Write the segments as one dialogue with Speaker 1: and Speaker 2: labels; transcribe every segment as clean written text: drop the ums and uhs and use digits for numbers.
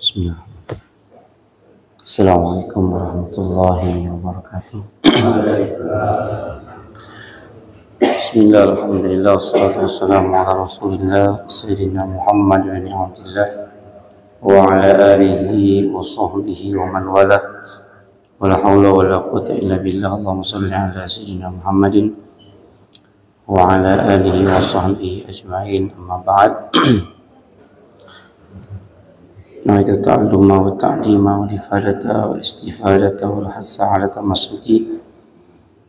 Speaker 1: Bismillah. Assalamualaikum warahmatullahi wabarakatuh. Bismillah, alhamdulillah, wassalatu wassalamu ala rasulillah Sayyidina Muhammad wa Abdillah wa ala alihi wa sahbihi wa man wala wa la hawla wa la quwwata illa billah. Allahumma salli ala Sayyidina Muhammadin wa ala alihi wa sahbihi ajma'in, amma ba'd. نويت التعلم والتعليم والإفادة والاستفادة والحث على تمسك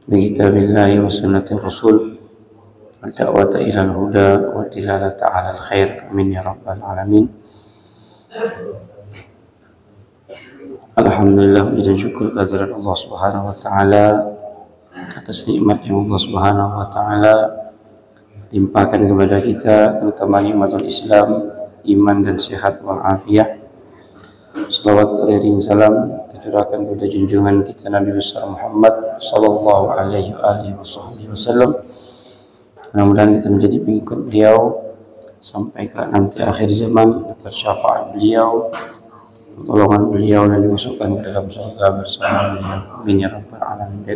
Speaker 1: بكتاب الله وسنة الرسول والدعوة إلى الهدى والدلالة على الخير. آمين يا رب العالمين. Alhamdulillah, dan syukur kehadirat Allah Subhanahu wa taala atas nikmat yang Allah Subhanahu wa taala limpahkan kepada kita, terutama nikmatul Islam, iman dan sehat wal afiah. Salawat dan salam tercurahkan kepada junjungan kita Nabi besar Muhammad sallallahu alaihi wasallam. Mudah-mudahan kita menjadi pengikut beliau sampai ke nanti akhir zaman, dapat syafaat beliau, pertolongan beliau, dan dimasukkan ke dalam surga bersama beliau. Amin ya rabbal alamin.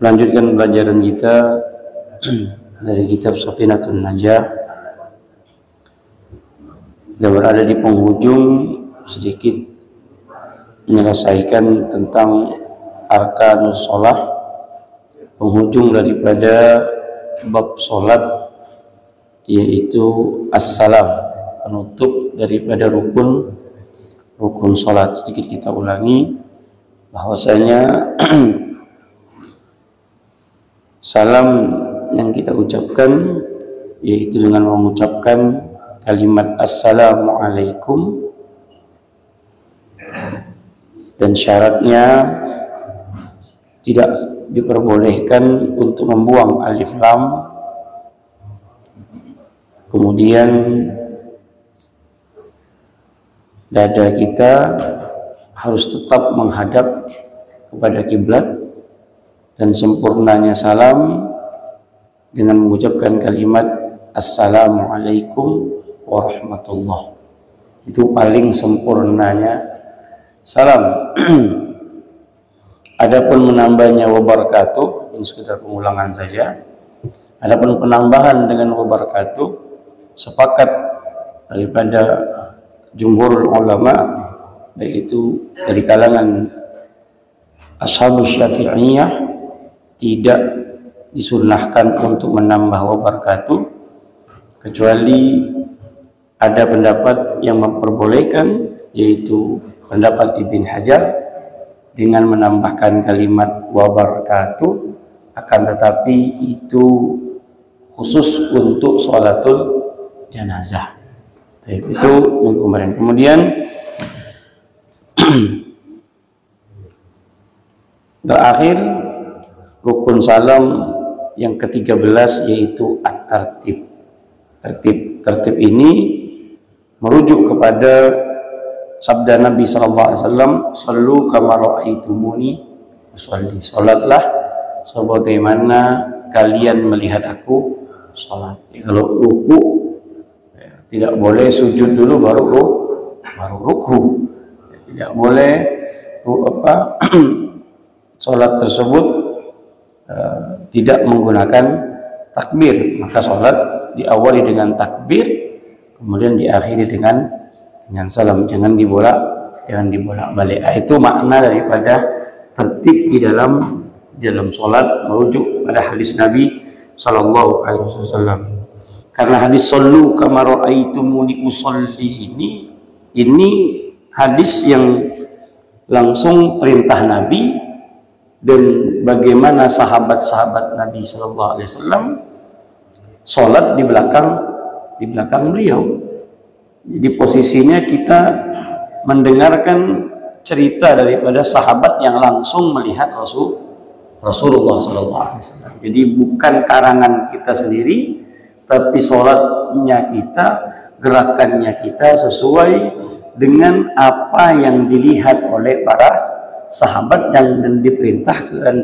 Speaker 1: Melanjutkan pelajaran kita dari kitab Safinatun Najah. Kita berada di penghujung, sedikit menyelesaikan tentang arkanus sholat, penghujung daripada bab sholat, yaitu as-salam, penutup daripada rukun sholat. Sedikit kita ulangi bahwasanya salam yang kita ucapkan yaitu dengan mengucapkan kalimat assalamualaikum, dan syaratnya tidak diperbolehkan untuk membuang alif lam. Kemudian dada kita harus tetap menghadap kepada kiblat, dan sempurnanya salam dengan mengucapkan kalimat assalamualaikum warahmatullah. Itu paling sempurnanya salam. Adapun menambahnya wabarakatuh, ini sekedar pengulangan saja. Adapun penambahan dengan wabarakatuh, sepakat daripada jumhurul ulama, baik itu dari kalangan ashabus syafi'iyah, tidak disunnahkan untuk menambah wabarakatuh, kecuali ada pendapat yang memperbolehkan, yaitu pendapat Ibn Hajar dengan menambahkan kalimat wabarakatuh, akan tetapi itu khusus untuk sholatul janazah. Itu minggu kemarin. Kemudian terakhir rukun salam yang ke-13, yaitu at-tartib. Tertib ini merujuk kepada sabda Nabi sallallahu alaihi wasallam, "Shallu kama ra'aitumuni usolli." Salatlah sebagaimana kalian melihat aku salat. Kalau ruku, tidak boleh sujud dulu baru ruku. Tidak boleh salat tersebut tidak menggunakan takbir. Maka salat diawali dengan takbir, kemudian diakhiri dengan salam. Jangan dibolak-balik. Itu makna daripada tertib di dalam salat, merujuk pada hadis Nabi sallallahu alaihi wasallam. Karena hadis sallu kama ra'aitumuni usolli ini hadis yang langsung perintah Nabi, dan bagaimana sahabat-sahabat Nabi sallallahu alaihi wasallam salat di belakang beliau. Jadi posisinya kita mendengarkan cerita daripada sahabat yang langsung melihat Rasulullah sallallahu alaihi wasallam. Jadi bukan karangan kita sendiri, tapi salatnya kita, gerakannya kita sesuai dengan apa yang dilihat oleh para sahabat dan diperintahkan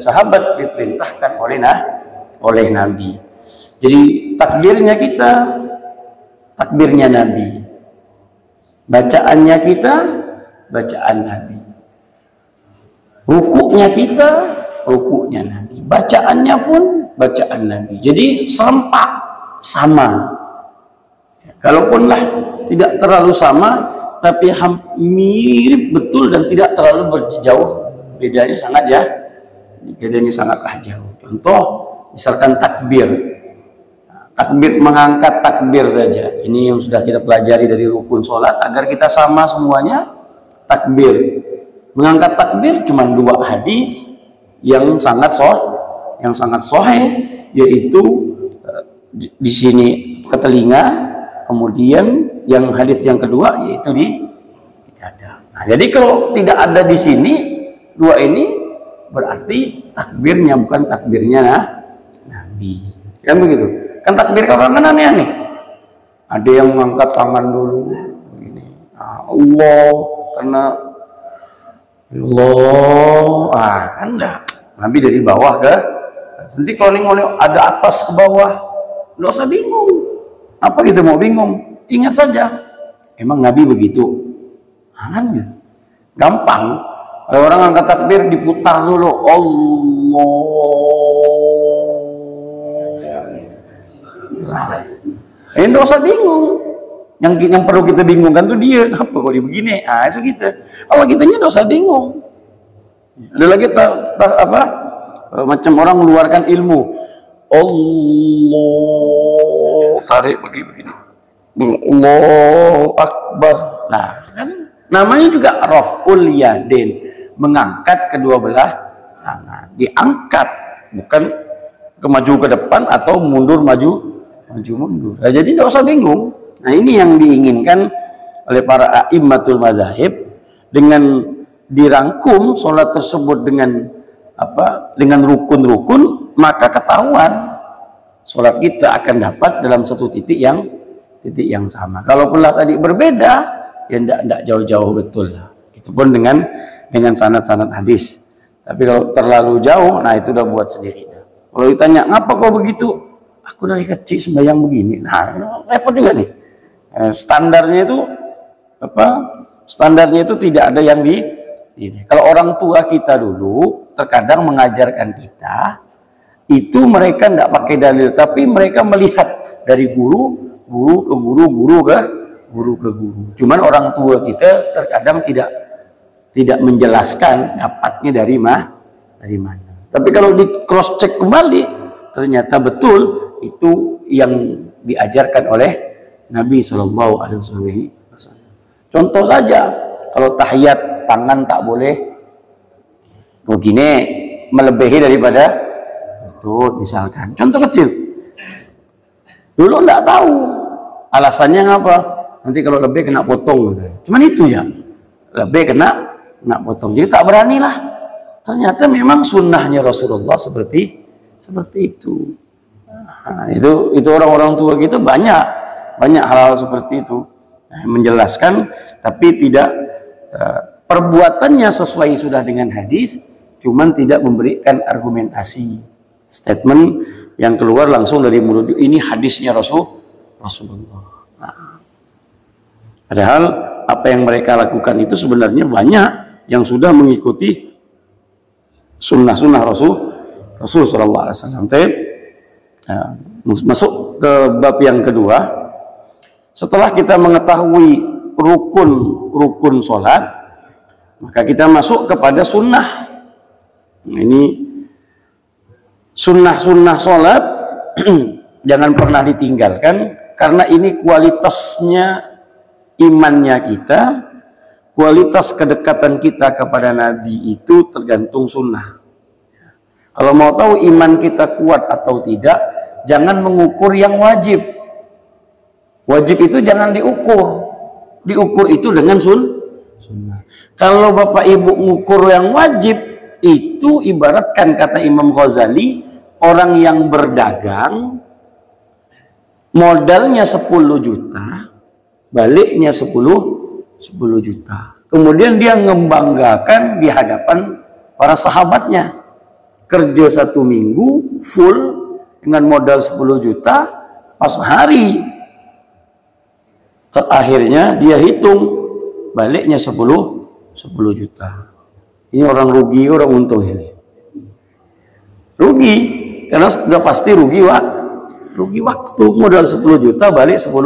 Speaker 1: oleh Nabi. Jadi takbirnya kita takbirnya Nabi. Bacaannya kita, bacaan Nabi. Rukuknya kita, rukuknya Nabi. Bacaannya pun, bacaan Nabi. Jadi serempak, sama. Kalaupun tidak terlalu sama, tapi mirip betul dan tidak terlalu berjauh. Bedanya sangat bedanya sangatlah jauh. Contoh, misalkan takbir. Takbir, mengangkat takbir saja. Ini yang sudah kita pelajari dari rukun sholat, agar kita sama semuanya, takbir. Mengangkat takbir cuma 2 hadis yang sangat sahih, yaitu di sini ke telinga, kemudian yang hadis yang kedua yaitu di dada. Nah, jadi kalau tidak ada di sini 2 ini, berarti takbirnya bukan takbirnya Nabi. Kan begitu? Kan takbir orang kan aneh-aneh. Ada yang mengangkat tangan dulu begini. Allah, karena Allah, kan enggak. Nabi dari bawah ke nanti kalau ada atas ke bawah, enggak usah bingung. Apa gitu mau bingung? Ingat saja, emang Nabi begitu. Kan gitu. Gampang. Kalau orang angkat takbir diputar dulu, Allah. Enggak usah bingung. Yang perlu kita bingungkan tuh dia, apa kok dia begini? Itu gitu. Kalau gitunya enggak usah bingung. Ada lagi macam orang mengeluarkan ilmu. Allah, tarik begini. Allahu Akbar. Nah, kan namanya juga raf'ul yadain, mengangkat kedua belah tangan. Diangkat, bukan maju ke depan atau mundur maju mundur. Nah, jadi tidak usah bingung. Nah, ini yang diinginkan oleh para a'immatul mazahib, dengan dirangkum sholat tersebut dengan dengan rukun-rukun, maka ketahuan sholat kita akan dapat dalam satu titik yang sama. Kalaupun tadi berbeda, ya tidak jauh-jauh betul lah. Itu pun dengan sanad-sanad hadis. Tapi kalau terlalu jauh, nah itu udah buat sendiri. Kalau ditanya, ngapa kau begitu? Aku dari kecil sembahyang begini. Nah, repot juga nih. Standarnya itu tidak ada yang kalau orang tua kita dulu terkadang mengajarkan kita, itu mereka tidak pakai dalil, tapi mereka melihat dari guru ke guru. Cuman orang tua kita terkadang tidak menjelaskan dapatnya dari mana. Tapi kalau di cross check kembali, ternyata betul itu yang diajarkan oleh Nabi Shallallahu Alaihi Wasallam. Contoh saja, kalau tahiyat tangan tak boleh begini, melebihi daripada itu, misalkan. Contoh kecil. Dulu enggak tahu alasannya apa. Nanti kalau lebih kena potong gitu. Cuman itu ya. Lebih kena potong. Jadi tak beranilah. Ternyata memang sunnahnya Rasulullah seperti itu. Nah, itu orang-orang tua kita banyak hal-hal seperti itu. Nah, menjelaskan tapi tidak perbuatannya sesuai sudah dengan hadis, cuman tidak memberikan argumentasi, statement yang keluar langsung dari mulut, ini hadisnya Rasulullah. Nah, padahal apa yang mereka lakukan itu sebenarnya banyak yang sudah mengikuti sunnah-sunnah Rasul Sallallahu Alaihi Wasallam. Masuk ke bab yang kedua. Setelah kita mengetahui rukun sholat, maka kita masuk kepada sunnah. Ini sunnah sholat jangan pernah ditinggalkan, karena ini kualitasnya imannya kita, kualitas kedekatan kita kepada Nabi itu tergantung sunnah. Kalau mau tahu iman kita kuat atau tidak, jangan mengukur yang wajib. Wajib itu jangan diukur. Diukur itu dengan sunnah. Kalau Bapak Ibu ngukur yang wajib, itu ibaratkan kata Imam Ghazali, orang yang berdagang modalnya 10 juta, baliknya 10 juta. Kemudian dia membanggakan di hadapan para sahabatnya. Kerja 1 minggu full dengan modal 10 juta, pas hari Akhirnya dia hitung baliknya 10 juta. Ini orang rugi, orang untung ini. Rugi, karena sudah pasti rugi waktu. Modal 10 juta balik 10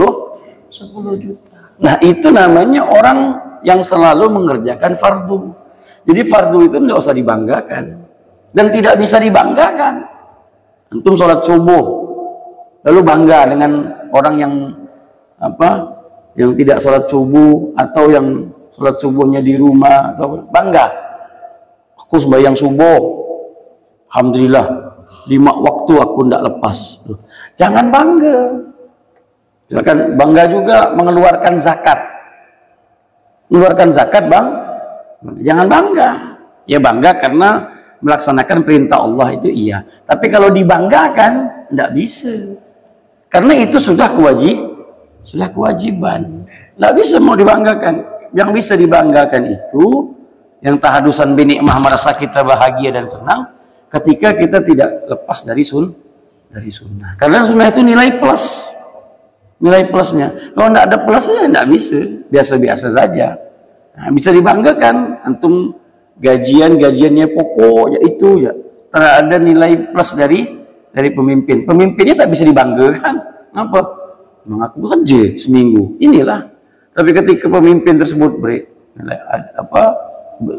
Speaker 1: juta. Nah, itu namanya orang yang selalu mengerjakan fardu. Jadi fardu itu tidak usah dibanggakan dan tidak bisa dibanggakan. Antum sholat subuh lalu bangga dengan orang yang yang tidak sholat subuh atau yang sholat subuhnya di rumah, atau bangga, aku sembahyang subuh, alhamdulillah 5 waktu aku tidak lepas. Jangan bangga. Misalkan bangga juga mengeluarkan zakat. Mengeluarkan zakat, bang, jangan bangga. Ya bangga karena melaksanakan perintah Allah itu iya. Tapi kalau dibanggakan tidak bisa. Karena itu sudah kewajiban. Tidak bisa mau dibanggakan. Yang bisa dibanggakan itu yang tahadusan binikmah, merasa kita bahagia dan senang ketika kita tidak lepas dari sunnah. Karena sunnah itu nilai plus. Nilai plusnya. Kalau tidak ada plusnya tidak bisa. Biasa-biasa saja. Nah, bisa dibanggakan. Antum gajiannya pokok ya itu ya. Tak ada nilai plus dari pemimpin. Pemimpinnya tak bisa dibanggakan. Kenapa? Memang aku kerja seminggu. Inilah. Tapi ketika pemimpin tersebut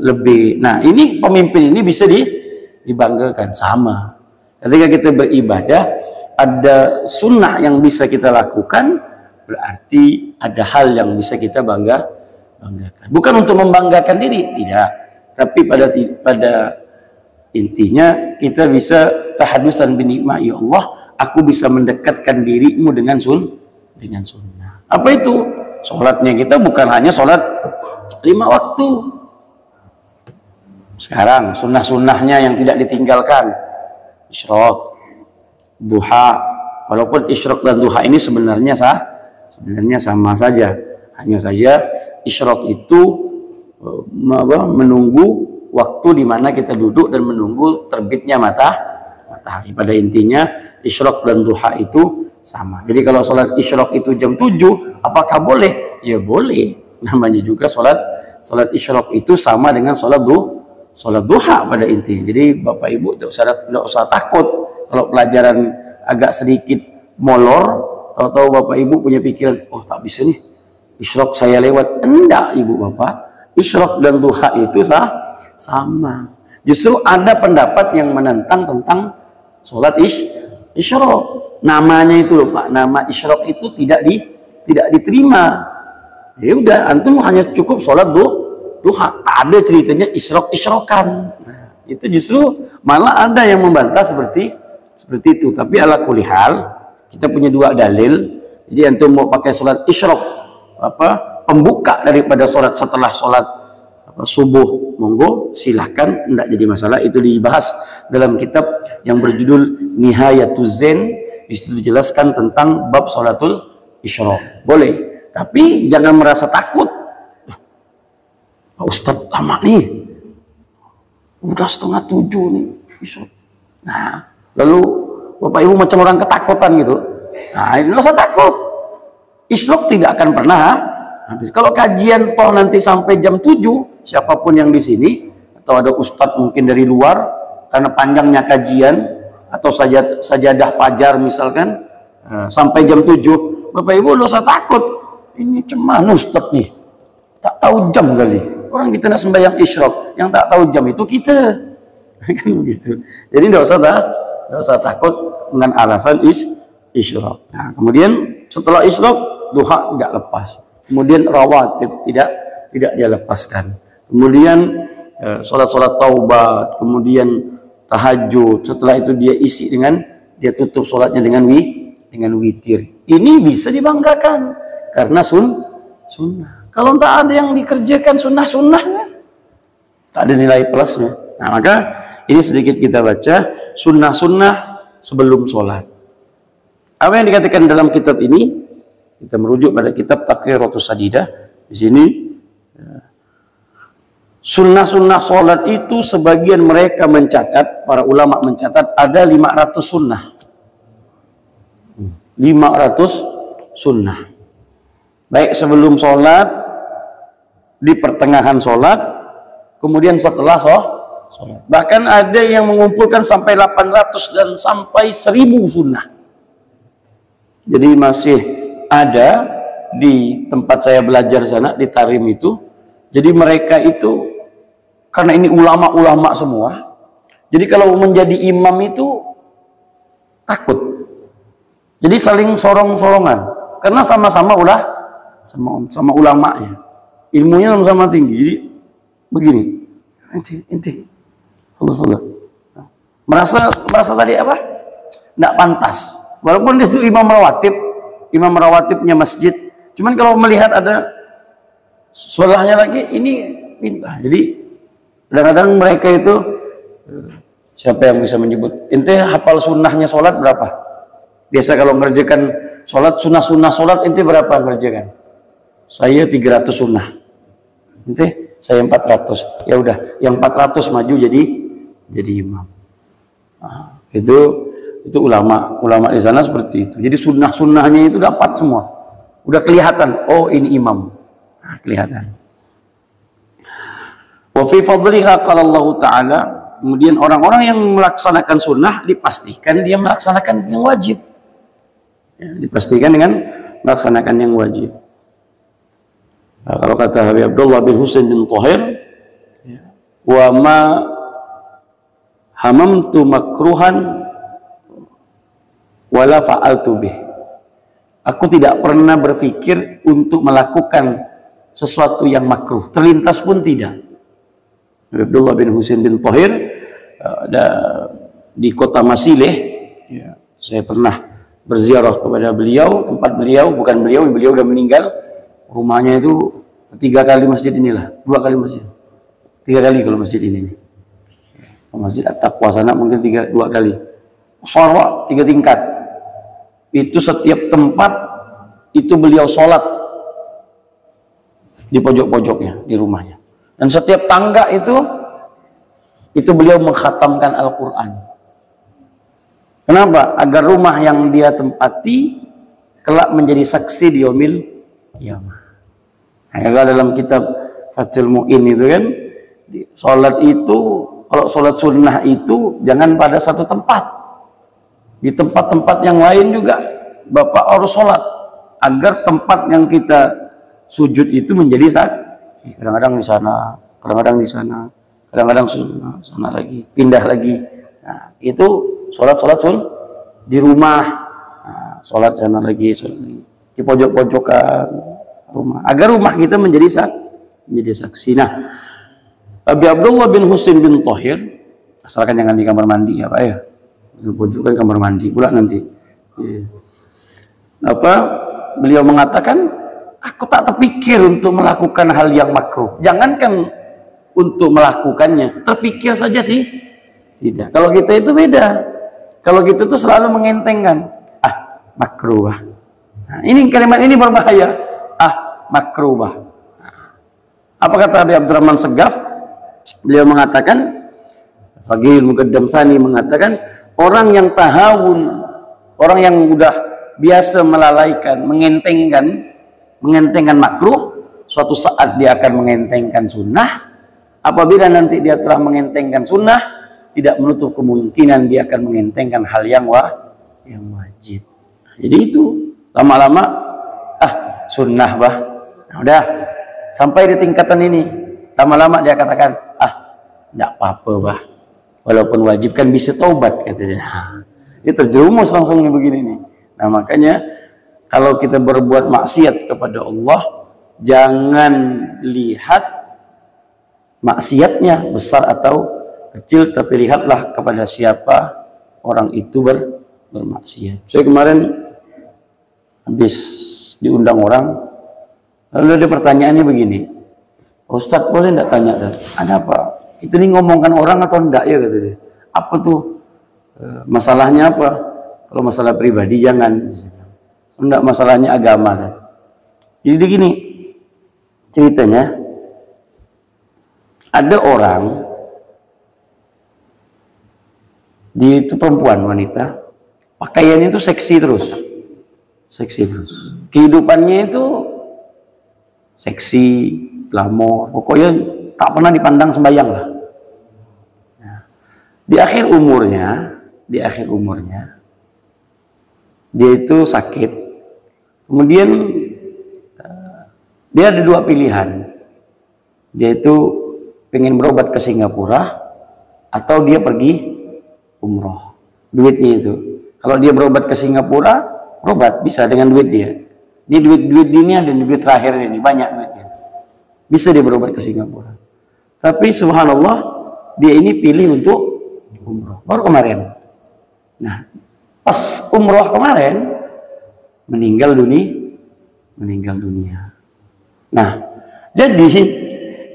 Speaker 1: lebih. Nah, ini pemimpin ini bisa dibanggakan sama. Ketika kita beribadah ada sunnah yang bisa kita lakukan, berarti ada hal yang bisa kita banggakan. Bukan untuk membanggakan diri, tidak. Tapi pada intinya kita bisa tahadusan binikmah, ya Allah, aku bisa mendekatkan dirimu dengan sunnah. Apa itu? Sholatnya kita bukan hanya sholat 5 waktu. Sekarang sunnah-sunnahnya yang tidak ditinggalkan, isyraq, duha. Walaupun isyraq dan duha ini sebenarnya sama saja. Hanya saja isyraq itu menunggu waktu di mana kita duduk dan menunggu terbitnya matahari. Pada intinya isyraq dan duha itu sama. Jadi kalau sholat isyraq itu jam 7, apakah boleh? Ya boleh. Namanya juga sholat isyraq itu sama dengan sholat duha pada intinya. Jadi Bapak Ibu tidak usah takut kalau pelajaran agak sedikit molor, tahu-tahu Bapak Ibu punya pikiran, oh tak bisa nih isyraq saya lewat. Enggak Ibu Bapak, isyraq dan duha itu sama. Justru ada pendapat yang menentang tentang sholat isyraq. Namanya itu loh Pak, nama isyraq itu tidak diterima. Ya udah, antum hanya cukup sholat duha. Tak ada ceritanya isyraq-isyraqan. Nah, itu justru malah ada yang membantah seperti itu. Tapi ala kulihal kita punya 2 dalil. Jadi antum mau pakai sholat isyraq pembuka daripada sholat setelah sholat subuh, monggo silahkan, tidak jadi masalah. Itu dibahas dalam kitab yang berjudul Nihayatuz Zain. Di situ dijelaskan tentang bab sholatul isyraq. Boleh, tapi jangan merasa takut. Pak Ustadz lama nih, udah 6:30 nih isyraq. Nah, lalu Bapak Ibu macam orang ketakutan gitu. Nah, ini nggak usah takut. Isyraq tidak akan pernah habis. Kalau kajian toh nanti sampai jam 7, siapapun yang di sini atau ada ustadz mungkin dari luar, karena panjangnya kajian atau sajadah fajar misalkan sampai jam 7, Bapak Ibu nggak usah takut. Ini cuman ustadz nih, tak tahu jam kali. Orang kita nak sembahyang isyraq, yang tak tahu jam itu kita. Kan begitu. Jadi nggak usah takut dengan alasan isyraq. Nah, kemudian setelah isyraq duha tidak lepas. Kemudian rawatib tidak dia lepaskan. Kemudian sholat taubat, kemudian tahajud. Setelah itu dia isi dia tutup sholatnya dengan witir. Ini bisa dibanggakan karena sunnah. Kalau tak ada yang dikerjakan sunnah-sunnahnya, tak ada nilai plusnya. Nah, maka ini sedikit kita baca sunnah-sunnah sebelum sholat. Apa yang dikatakan dalam kitab ini? Kita merujuk pada kitab Taqriratus Sadidah. Di sini sunnah-sunnah sholat itu sebagian mereka mencatat, para ulama mencatat ada 500 sunnah. 500 sunnah. Baik sebelum sholat, di pertengahan sholat, kemudian setelah sholat. Bahkan ada yang mengumpulkan sampai 800 dan sampai 1000 sunnah. Jadi masih ada di tempat saya belajar sana, di Tarim itu. Jadi mereka itu, karena ini ulama-ulama semua, jadi kalau menjadi imam itu takut. Jadi saling sorong-sorongan, karena sama-sama sama ulamanya, ilmunya sama-sama tinggi. Jadi begini, ente, Allah. Merasa tadi apa? Tidak pantas. Walaupun itu imam rawatibnya masjid. Cuman kalau melihat ada sebelahnya lagi, ini pindah. Jadi kadang-kadang mereka itu, siapa yang bisa menyebut? Ente hafal sunnahnya sholat berapa? Biasa kalau ngerjakan sholat, sunnah sholat, ente berapa ngerjakan? Saya 300 sunnah. Ente, saya 400. Ya udah, yang 400 maju jadi imam. Nah, itu ulama di sana seperti itu. Jadi sunnahnya itu dapat semua. Udah kelihatan, oh ini imam. Nah, kelihatan. Wa fi fadliha qala Allah Ta'ala, kemudian orang-orang yang melaksanakan sunnah dipastikan dia melaksanakan yang wajib. Ya, dipastikan dengan melaksanakan yang wajib. Nah, kalau kata Habib Abdullah bin Husain bin Thahir, ya, wa ma hamamtu makruhan wala fa'altu bih. Aku tidak pernah berpikir untuk melakukan sesuatu yang makruh, terlintas pun tidak. Abdullah bin Husain bin Thahir di kota Masileh, ya, saya pernah berziarah kepada beliau, tempat beliau, bukan beliau udah meninggal. Rumahnya itu 3 kali masjid inilah, 2 kali masjid, 3 kali kalau masjid ini. Masjid At-Taqwa sana mungkin 2 kali. Sarwa 3 tingkat. Itu setiap tempat itu beliau sholat di pojok-pojoknya di rumahnya. Dan setiap tangga itu beliau mengkhatamkan Al-Quran. Kenapa? Agar rumah yang dia tempati kelak menjadi saksi di yaumil qiyamah. Nah, dalam kitab Fathul Mu'in itu kan, sholat itu, kalau sholat sunnah itu jangan pada satu tempat. Di tempat-tempat yang lain juga Bapak harus sholat, agar tempat yang kita sujud itu menjadi saksi. Kadang-kadang di sana, kadang-kadang di sana, kadang-kadang sana lagi, pindah lagi. Nah, itu sholat di rumah, nah, sholat sana lagi, di pojok-pojokan rumah, agar rumah kita menjadi saksi. Nah, Abi Abdullah bin Husain bin Thahir, asalkan jangan di kamar mandi ya Pak ya, pojokan kamar mandi pula nanti. Beliau mengatakan, aku tak terpikir untuk melakukan hal yang makruh. Jangankan untuk melakukannya, terpikir saja tidak. Kalau kita itu beda. Kalau kita tuh selalu mengentengkan, makruh. Nah, ini kalimat ini berbahaya. Makruh. Apa kata Habib Abdurrahman Segaf? Beliau mengatakan, Faqih Muqaddam Sani mengatakan, orang yang tahawun, orang yang udah biasa melalaikan, mengentengkan makruh, suatu saat dia akan mengentengkan sunnah. Apabila nanti dia telah mengentengkan sunnah, tidak menutup kemungkinan dia akan mengentengkan hal yang wajib. Jadi itu lama-lama sunnah nah, udah sampai di tingkatan ini, lama-lama dia katakan tidak apa-apa walaupun wajib kan bisa taubat, katanya. Dia terjerumus langsung begini nih. Nah, makanya kalau kita berbuat maksiat kepada Allah, jangan lihat maksiatnya besar atau kecil, tapi lihatlah kepada siapa orang itu bermaksiat. Saya kemarin habis diundang orang, lalu ada pertanyaannya begini, Ustadz boleh enggak tanya? Ada apa? Kita ini ngomongkan orang atau enggak ya, katanya. Apa tuh masalahnya apa? Kalau masalah pribadi jangan, enggak masalahnya agama. Jadi gini ceritanya, ada orang, dia itu perempuan, wanita, pakaiannya itu seksi terus, kehidupannya itu seksi, glamor, pokoknya tak pernah dipandang sembahyang lah. Nah, di akhir umurnya dia itu sakit. Kemudian dia ada dua pilihan. Dia itu pengen berobat ke Singapura atau dia pergi umroh. Duitnya itu. Kalau dia berobat ke Singapura, berobat bisa dengan duit dia. Ini duit dunia dan duit terakhir ini banyak duitnya. Bisa dia berobat ke Singapura. Tapi subhanallah, dia ini pilih untuk umroh. Baru kemarin. Nah, pas umroh kemarin meninggal dunia. Nah, jadi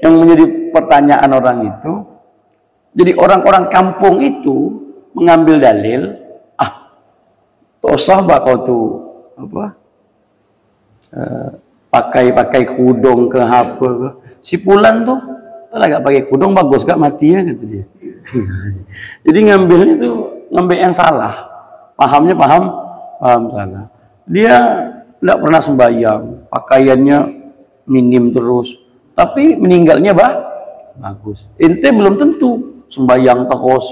Speaker 1: yang menjadi pertanyaan orang itu, jadi orang-orang kampung itu mengambil dalil, tosah bakal tuh pakai kudung ke apa, si Pulan tuh agak pakai kudung bagus gak mati ya kata dia. Jadi ngambilnya tuh ngambil yang salah, paham salah. Dia tidak pernah sembahyang, pakaiannya minim terus, tapi meninggalnya bagus. Ente belum tentu sembahyang terus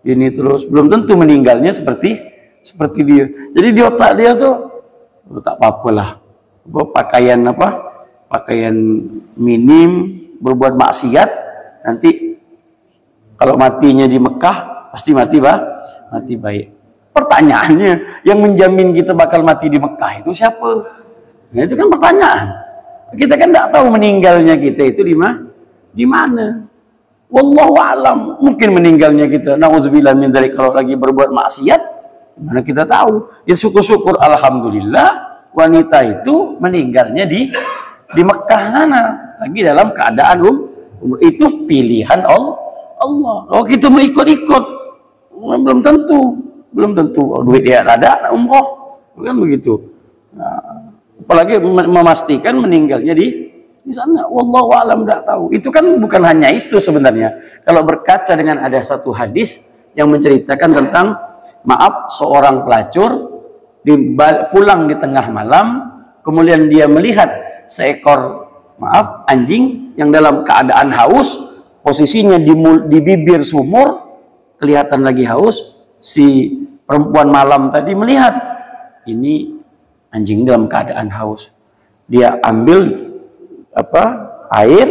Speaker 1: ini terus, belum tentu meninggalnya seperti dia. Jadi di otak dia tuh tak apa-apa lah, pakaian minim, berbuat maksiat, nanti kalau matinya di Mekah pasti mati baik. Pertanyaannya, yang menjamin kita bakal mati di Mekah itu siapa? Nah, itu kan pertanyaan. Kita kan tidak tahu meninggalnya kita itu di mana. Wallahu a'lam. Mungkin meninggalnya kita, nauzubillah min dzalik, kalau lagi berbuat maksiat, mana kita tahu. Ya syukur-syukur alhamdulillah wanita itu meninggalnya di Mekah sana, lagi dalam keadaan itu pilihan Allah. Kalau kita mau ikut-ikut, belum tentu duit dia ada umroh, kan begitu. Nah, apalagi memastikan meninggalnya di sana, wallahu alam, tidak tahu. Itu kan bukan hanya itu sebenarnya. Kalau berkaca dengan ada satu hadis yang menceritakan tentang seorang pelacur pulang di tengah malam, kemudian dia melihat seekor anjing yang dalam keadaan haus, posisinya di bibir sumur, kelihatan lagi haus. Si perempuan malam tadi melihat ini anjing dalam keadaan haus, dia ambil air,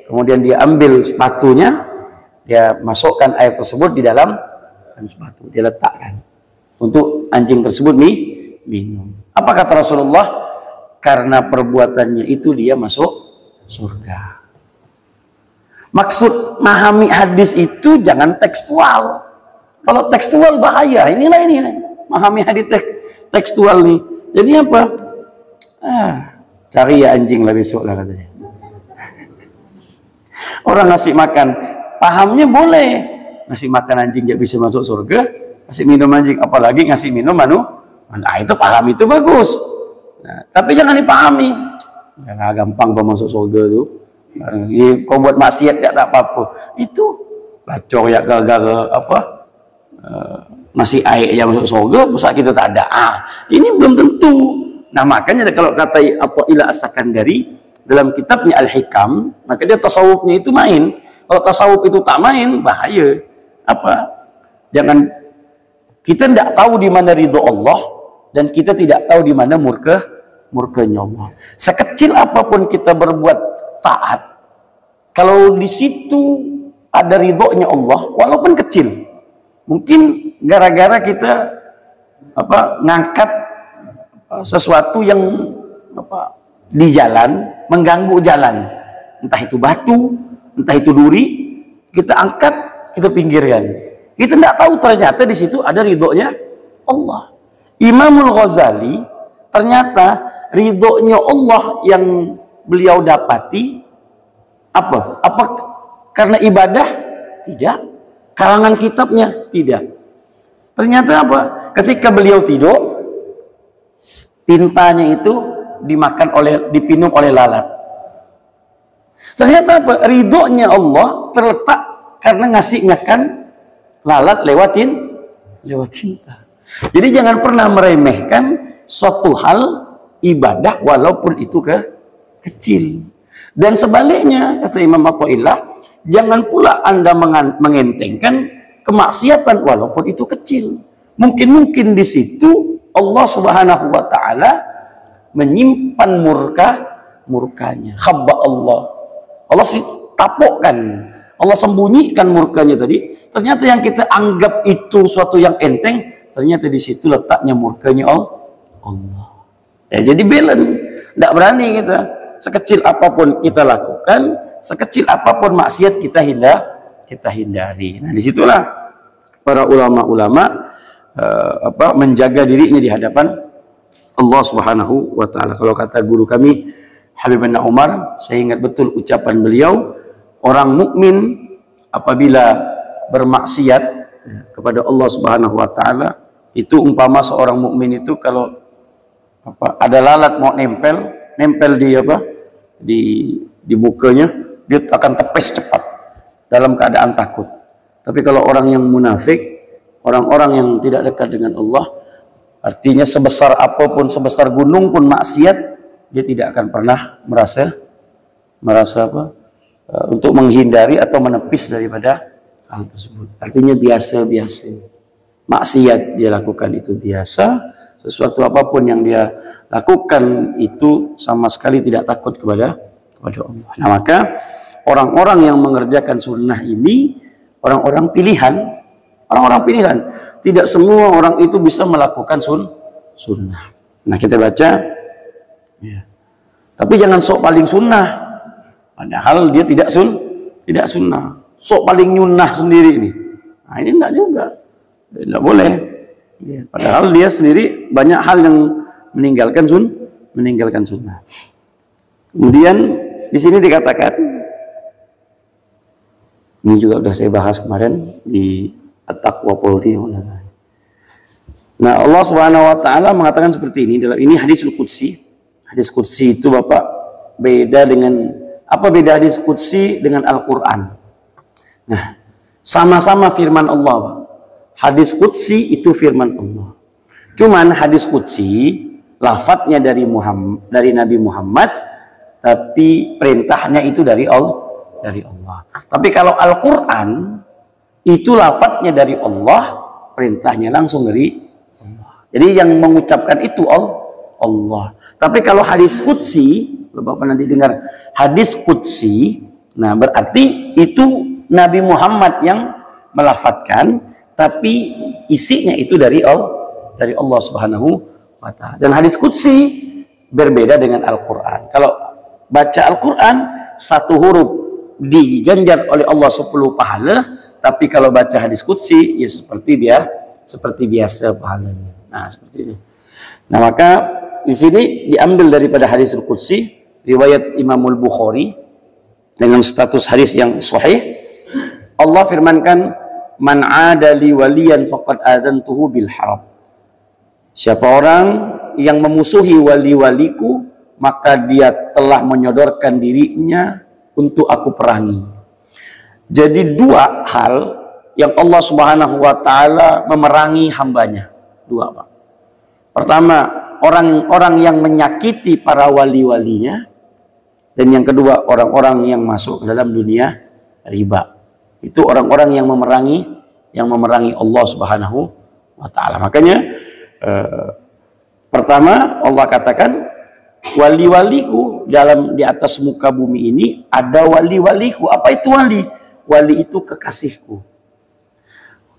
Speaker 1: kemudian dia ambil sepatunya, dia masukkan air tersebut di dalam sepatu, dia letakkan untuk anjing tersebut minum. Apa kata Rasulullah? Karena perbuatannya itu dia masuk surga. Maksud memahami hadis itu jangan tekstual. Kalau tekstual bahaya. Inilah ini memahami hadis tekstual nih. Jadi apa? Cari ya anjing lah besok lah katanya. Orang ngasih makan, pahamnya boleh. Ngasih makan anjing gak bisa masuk surga, ngasih minum anjing, apalagi ngasih minum itu paham, itu bagus. Nah, tapi jangan dipahami. Ya gampang masuk surga tuh. Kau buat maksiat ya tak apa-apa. Itu lacor ya gara-gara nasi air yang masuk surga, masa kita tak ada. Ini belum tentu. Nah, makanya kalau kata Athaillah As-Sakandari dalam kitabnya Al-Hikam, maka dia tasawufnya itu main. Kalau tasawuf itu tak main, bahaya. Jangan, kita tidak tahu di mana ridho Allah dan kita tidak tahu di mana murkanya Allah. Sekecil apapun kita berbuat taat, kalau di situ ada ridhonya Allah, walaupun kecil, mungkin gara-gara kita ngangkat sesuatu yang di jalan, mengganggu jalan, entah itu batu, entah itu duri, kita angkat, kita pinggirkan. Kita tidak tahu ternyata di situ ada ridhonya Allah. Imamul Ghazali ternyata ridhonya Allah yang beliau dapati apa karena ibadah? Tidak. Karangan kitabnya? Tidak. Ternyata apa? Ketika beliau tidur, tintanya itu dipinum oleh lalat. Ternyata apa? Ridhonya Allah terletak karena ngasih makan lalat lewat tinta. Jadi jangan pernah meremehkan suatu hal ibadah walaupun itu kecil. Dan sebaliknya, kata Imam Athaillah, jangan pula Anda mengentengkan kemaksiatan walaupun itu kecil. Mungkin di situ Allah Subhanahu wa taala menyimpan murkanya. Khabba Allah sih tapukkan, Allah sembunyikan murkanya tadi. Ternyata yang kita anggap itu suatu yang enteng, ternyata di situ letaknya murkanya Allah. Ya, jadi balance, tidak berani kita. Sekecil apapun kita lakukan, sekecil apapun maksiat kita hindari. Nah, disitulah para ulama-ulama menjaga dirinya di hadapan Allah Subhanahu wa taala. Kalau kata guru kami Habib bin Umar, saya ingat betul ucapan beliau, orang mukmin apabila bermaksiat kepada Allah Subhanahu wa taala, itu umpama seorang mukmin itu kalau ada lalat mau nempel di mukanya, dia akan tepes cepat dalam keadaan takut. Tapi kalau orang yang munafik, orang-orang yang tidak dekat dengan Allah, artinya sebesar apapun, sebesar gunung pun maksiat, dia tidak akan pernah merasa untuk menghindari atau menepis daripada hal tersebut. Artinya biasa-biasa. Maksiat dia lakukan itu biasa, sesuatu apapun yang dia lakukan itu sama sekali tidak takut kepada Allah. Nah, maka orang-orang yang mengerjakan sunnah ini orang-orang pilihan. Tidak semua orang itu bisa melakukan sunnah. Nah, kita baca ya. Tapi jangan sok paling sunnah, padahal dia tidak sunnah. Sok paling nyunnah sendiri ini. Nah, ini enggak juga. Tidak boleh. Ya, padahal dia sendiri banyak hal yang meninggalkan sunnah. Kemudian di sini dikatakan, ini juga sudah saya bahas kemarin di At-Taqwa Polri. Nah, Allah Subhanahu wa taala mengatakan seperti ini dalam ini hadis qudsi. Hadis qudsi itu Bapak beda dengan apa beda hadis qudsi dengan Al-Qur'an? Nah, sama-sama firman Allah, Pak. Hadis qudsi itu firman Allah. Cuman hadis qudsi lafadznya dari Nabi Muhammad, tapi perintahnya itu dari Allah. Tapi kalau Al-Qur'an itu lafadznya dari Allah, perintahnya langsung dari Allah. Jadi yang mengucapkan itu Allah. Tapi kalau hadis qudsi, Bapak nanti dengar hadis qudsi, nah berarti itu Nabi Muhammad yang melafadzkan, tapi isinya itu dari Allah Subhanahu wa taala. Dan hadis qudsi berbeda dengan Al-Qur'an. Kalau baca Al-Qur'an satu huruf diganjar oleh Allah 10 pahala, tapi kalau baca hadis qudsi ya seperti biasa pahalanya. Nah, seperti itu. Nah, maka di sini diambil daripada hadis qudsi riwayat Imamul Bukhari dengan status hadis yang sahih. Allah firmankan, "Man 'ada li waliyan faqad adzantuhu bil harb." Siapa orang yang memusuhi wali-waliku, maka dia telah menyodorkan dirinya untuk aku perangi. Jadi dua hal yang Allah Subhanahu wa taala memerangi hambanya. Dua, Pak. Pertama, orang-orang yang menyakiti para wali-walinya, dan yang kedua, orang-orang yang masuk ke dalam dunia riba. Itu orang-orang yang memerangi Allah Subhanahu wa taala. Makanya pertama Allah katakan, wali-waliku di atas muka bumi ini ada wali-waliku. Apa itu wali? Wali itu kekasihku.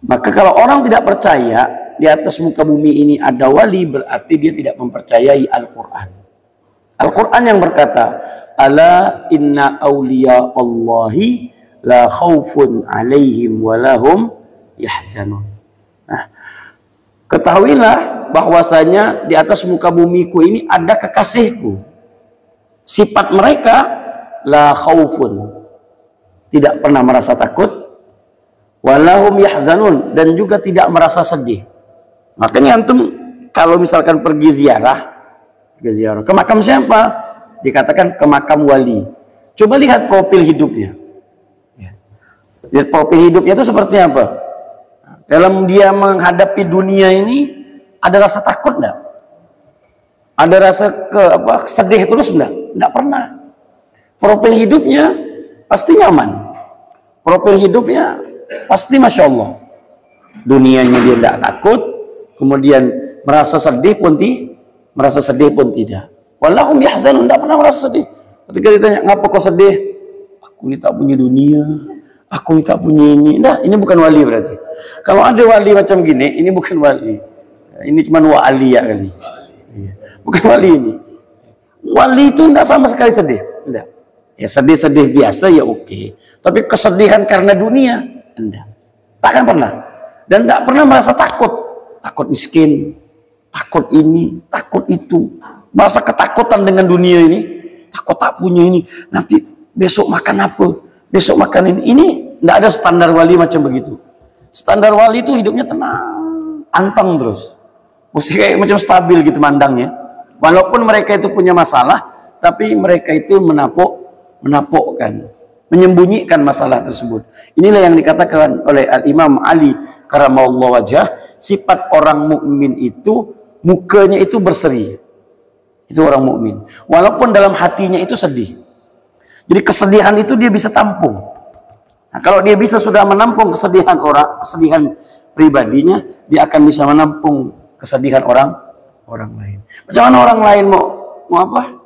Speaker 1: Maka kalau orang tidak percaya di atas muka bumi ini ada wali, berarti dia tidak mempercayai Al-Quran. Al-Quran yang berkata, "Ala inna awliya Allahi la khawfun alaihim walahum yahzanun." Nah, ketahuilah bahwasanya di atas muka bumiku ini ada kekasihku. Sifat mereka la khaufun, tidak pernah merasa takut, walahum yahzanun, dan juga tidak merasa sedih. Makanya antum kalau misalkan pergi ziarah ke makam siapa? Dikatakan ke makam wali. Coba lihat profil hidupnya. Lihat profil hidupnya itu seperti apa? Dalam dia menghadapi dunia ini ada rasa takut enggak? Ada rasa sedih terus enggak? Enggak pernah. profil hidupnya pasti nyaman, profil hidupnya pasti masya Allah, dunianya dia tidak takut, kemudian merasa sedih pun tidak. Walahum yahzanun, tidak pernah merasa sedih. Ketika ditanya, ngapa kau sedih? Aku ini tak punya dunia, aku ini tak punya ini. Nah, ini bukan wali berarti. Kalau ada wali macam gini, ini bukan wali. Ini cuma wali ya kali. Bukan wali ini. Wali itu tidak sama sekali sedih. Tidak. Ya sedih-sedih biasa ya oke. Tapi kesedihan karena dunia, tidak. Takkan pernah. Dan tidak pernah merasa takut. Takut miskin, takut ini, takut itu. Merasa ketakutan dengan dunia ini. Takut tak punya ini. Nanti besok makan apa? Besok makan ini. Ini tidak ada standar wali macam begitu. Standar wali itu hidupnya tenang, anteng terus. Mesti kayak macam stabil gitu mandangnya. Walaupun mereka itu punya masalah, tapi mereka itu menapukkan, menyembunyikan masalah tersebut. Inilah yang dikatakan oleh Al-Imam Ali karamallahu wajhah, sifat orang mukmin itu mukanya itu berseri. Itu orang mukmin. Walaupun dalam hatinya itu sedih. Jadi kesedihan itu dia bisa tampung. Nah, kalau dia bisa sudah menampung kesedihan orang, kesedihan pribadinya, dia akan bisa menampung kesedihan orang lain. Macam mana orang lain mau apa?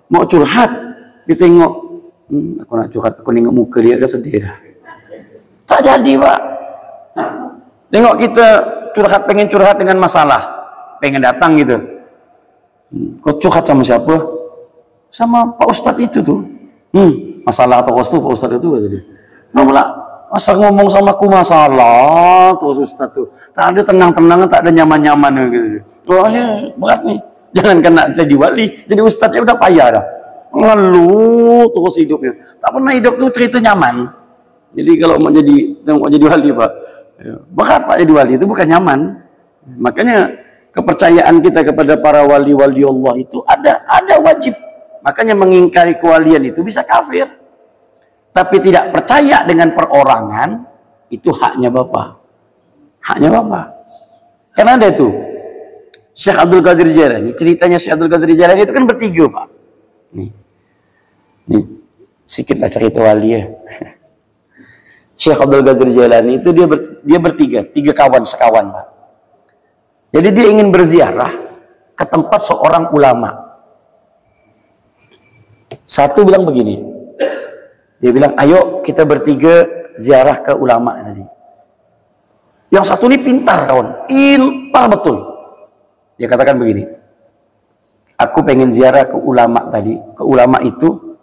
Speaker 1: Mau curhat, ditengok, aku nak curhat, aku nengok muka dia udah sedih dah. Tak jadi, Pak. Tengok kita pengen curhat dengan masalah, pengen datang gitu. Kau curhat sama siapa? Sama Pak Ustadz itu tuh. Masalah atau kos tuh Pak Ustadz itu kata dia. Malah masa ngomong sama aku masalah tuh Ustadz tuh. Tak ada tenang-tenang, tak ada nyaman-nyaman gitu. Soalnya berat nih. Jangan kena jadi wali, jadi ustadznya udah payah dah. Ngeluh terus hidupnya. Tak pernah hidup tuh cerita nyaman. Jadi kalau mau jadi wali, Pak, berat Pak jadi wali itu bukan nyaman. Makanya kepercayaan kita kepada para wali-wali Allah itu ada wajib. Makanya mengingkari kewalian itu bisa kafir. Tapi tidak percaya dengan perorangan itu haknya Bapak. Haknya Bapak. Karena ada itu Syekh Abdul Qadir Jailani, ceritanya Syekh Abdul Qadir Jailani itu kan bertiga, Pak. Nih sedikitlah cerita wali ya. Syekh Abdul Qadir Jailani itu dia bertiga, tiga kawan sekawan, Pak. Jadi dia ingin berziarah ke tempat seorang ulama. Satu bilang begini, dia bilang, ayo kita bertiga ziarah ke ulama tadi. Yang satu ini pintar kawan, pintar betul. Dia katakan begini, aku pengen ziarah ke ulama tadi, ke ulama itu,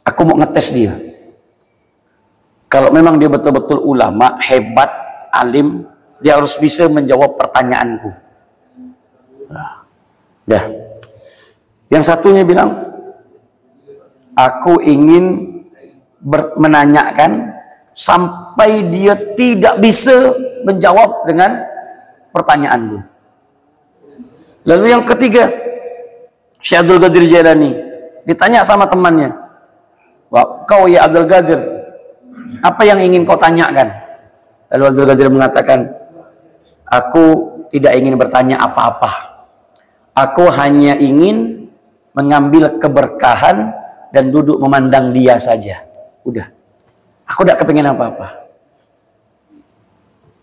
Speaker 1: aku mau ngetes dia. Kalau memang dia betul-betul ulama, hebat, alim, dia harus bisa menjawab pertanyaanku. Dah. Yang satunya bilang, aku ingin menanyakan sampai dia tidak bisa menjawab dengan pertanyaanku. Lalu yang ketiga, Syekh Abdul Qadir Jailani ditanya sama temannya, wah, kau ya Abdul Qadir, apa yang ingin kau tanyakan? Lalu Abdul Qadir mengatakan, aku tidak ingin bertanya apa-apa. Aku hanya ingin mengambil keberkahan dan duduk memandang dia saja. Udah. Aku tidak kepingin apa-apa.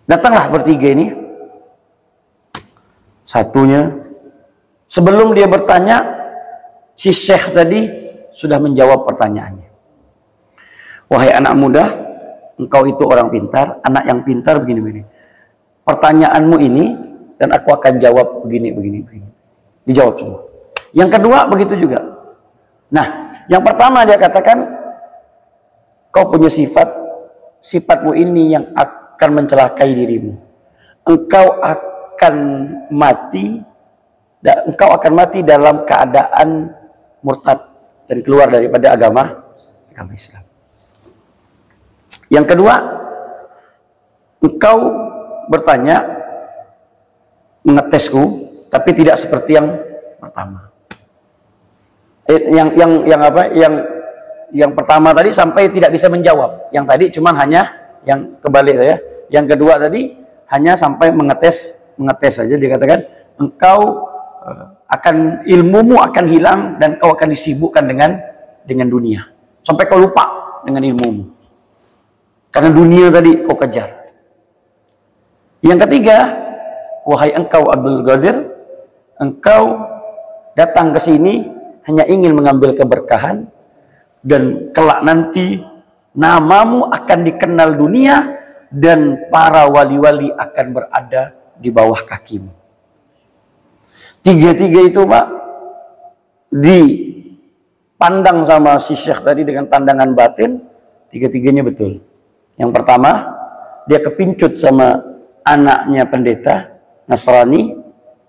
Speaker 1: Datanglah bertiga ini. Satunya, sebelum dia bertanya, si Syekh tadi sudah menjawab pertanyaannya. Wahai anak muda, engkau itu orang pintar, anak yang pintar begini-begini. Pertanyaanmu ini, dan aku akan jawab begini-begini. Dijawab semua. Yang kedua, begitu juga. Nah, yang pertama dia katakan, kau punya sifatmu ini yang akan mencelakai dirimu. Engkau akan mati dalam keadaan murtad dan keluar daripada agama Islam. Yang kedua, engkau bertanya, mengetesku, tapi tidak seperti yang pertama. Yang pertama tadi sampai tidak bisa menjawab. Yang tadi cuman hanya yang kebalik ya. Yang kedua tadi hanya sampai mengetes saja. Dia katakan, engkau ilmumu akan hilang dan kau akan disibukkan
Speaker 2: dengan dunia. Sampai kau lupa dengan ilmumu. Karena dunia tadi kau kejar. Yang ketiga, wahai engkau Abdul Qadir, engkau datang ke sini hanya ingin mengambil keberkahan, dan kelak nanti namamu akan dikenal dunia dan para wali-wali akan berada di bawah kakimu. Tiga-tiga itu Pak dipandang sama si Syekh tadi dengan pandangan batin, tiga-tiganya betul. Yang pertama, dia kepincut sama anaknya pendeta Nasrani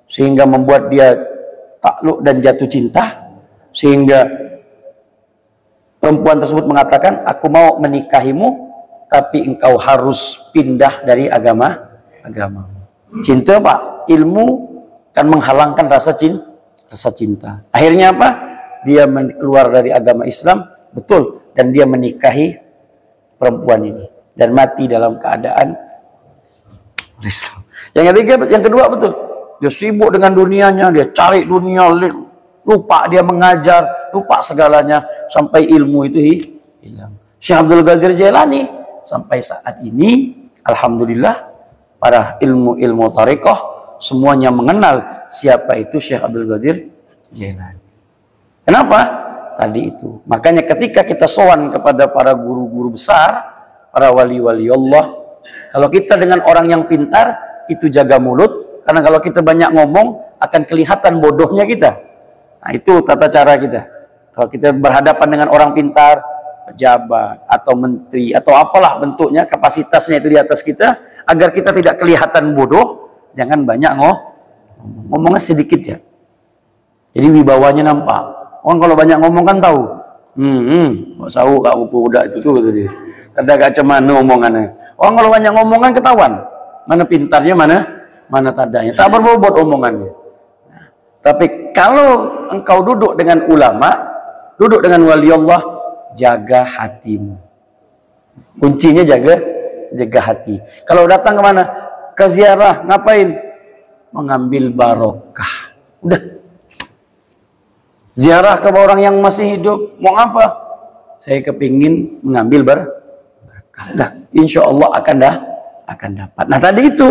Speaker 2: sehingga membuat dia takluk dan jatuh cinta, sehingga perempuan tersebut mengatakan, aku mau menikahimu tapi engkau harus pindah dari agamamu. Cinta Pak, ilmu kan menghalangkan rasa cinta. Akhirnya apa? Dia keluar dari agama Islam, betul, dan dia menikahi perempuan ini dan mati dalam keadaan Islam. Yang ketiga, yang kedua betul, dia sibuk dengan dunianya, dia cari dunia, lupa dia mengajar, lupa segalanya sampai ilmu itu hilang. Syekh Abdul Qadir Jailani sampai saat ini, alhamdulillah, para ilmu tarekat semuanya mengenal siapa itu Syekh Abdul Qadir Jailani. Kenapa? Tadi itu. Makanya ketika kita sowan kepada para guru-guru besar, para wali-wali Allah, kalau kita dengan orang yang pintar, itu jaga mulut, karena kalau kita banyak ngomong akan kelihatan bodohnya kita. Nah, itu tata cara kita. Kalau kita berhadapan dengan orang pintar, pejabat atau menteri atau apalah bentuknya, kapasitasnya itu di atas kita, agar kita tidak kelihatan bodoh, jangan banyak ngomongnya sedikit ya. Jadi wibawanya nampak. Orang kalau banyak ngomong kan tahu. Sahu kak udah itu tuh gitu. Ada gak cemana omongannya. Orang kalau banyak ngomong kan ketahuan. Mana pintarnya, mana tadanya. Tak berbobot omongannya. Nah, tapi kalau engkau duduk dengan ulama, duduk dengan wali Allah, jaga hatimu. Kuncinya jaga hati. Kalau datang kemana? Ke ziarah, ngapain? Mengambil barokah. Udah. Ziarah ke orang yang masih hidup, mau apa? Saya kepingin mengambil berkah. Nah, insya Allah akan dapat. Nah tadi itu,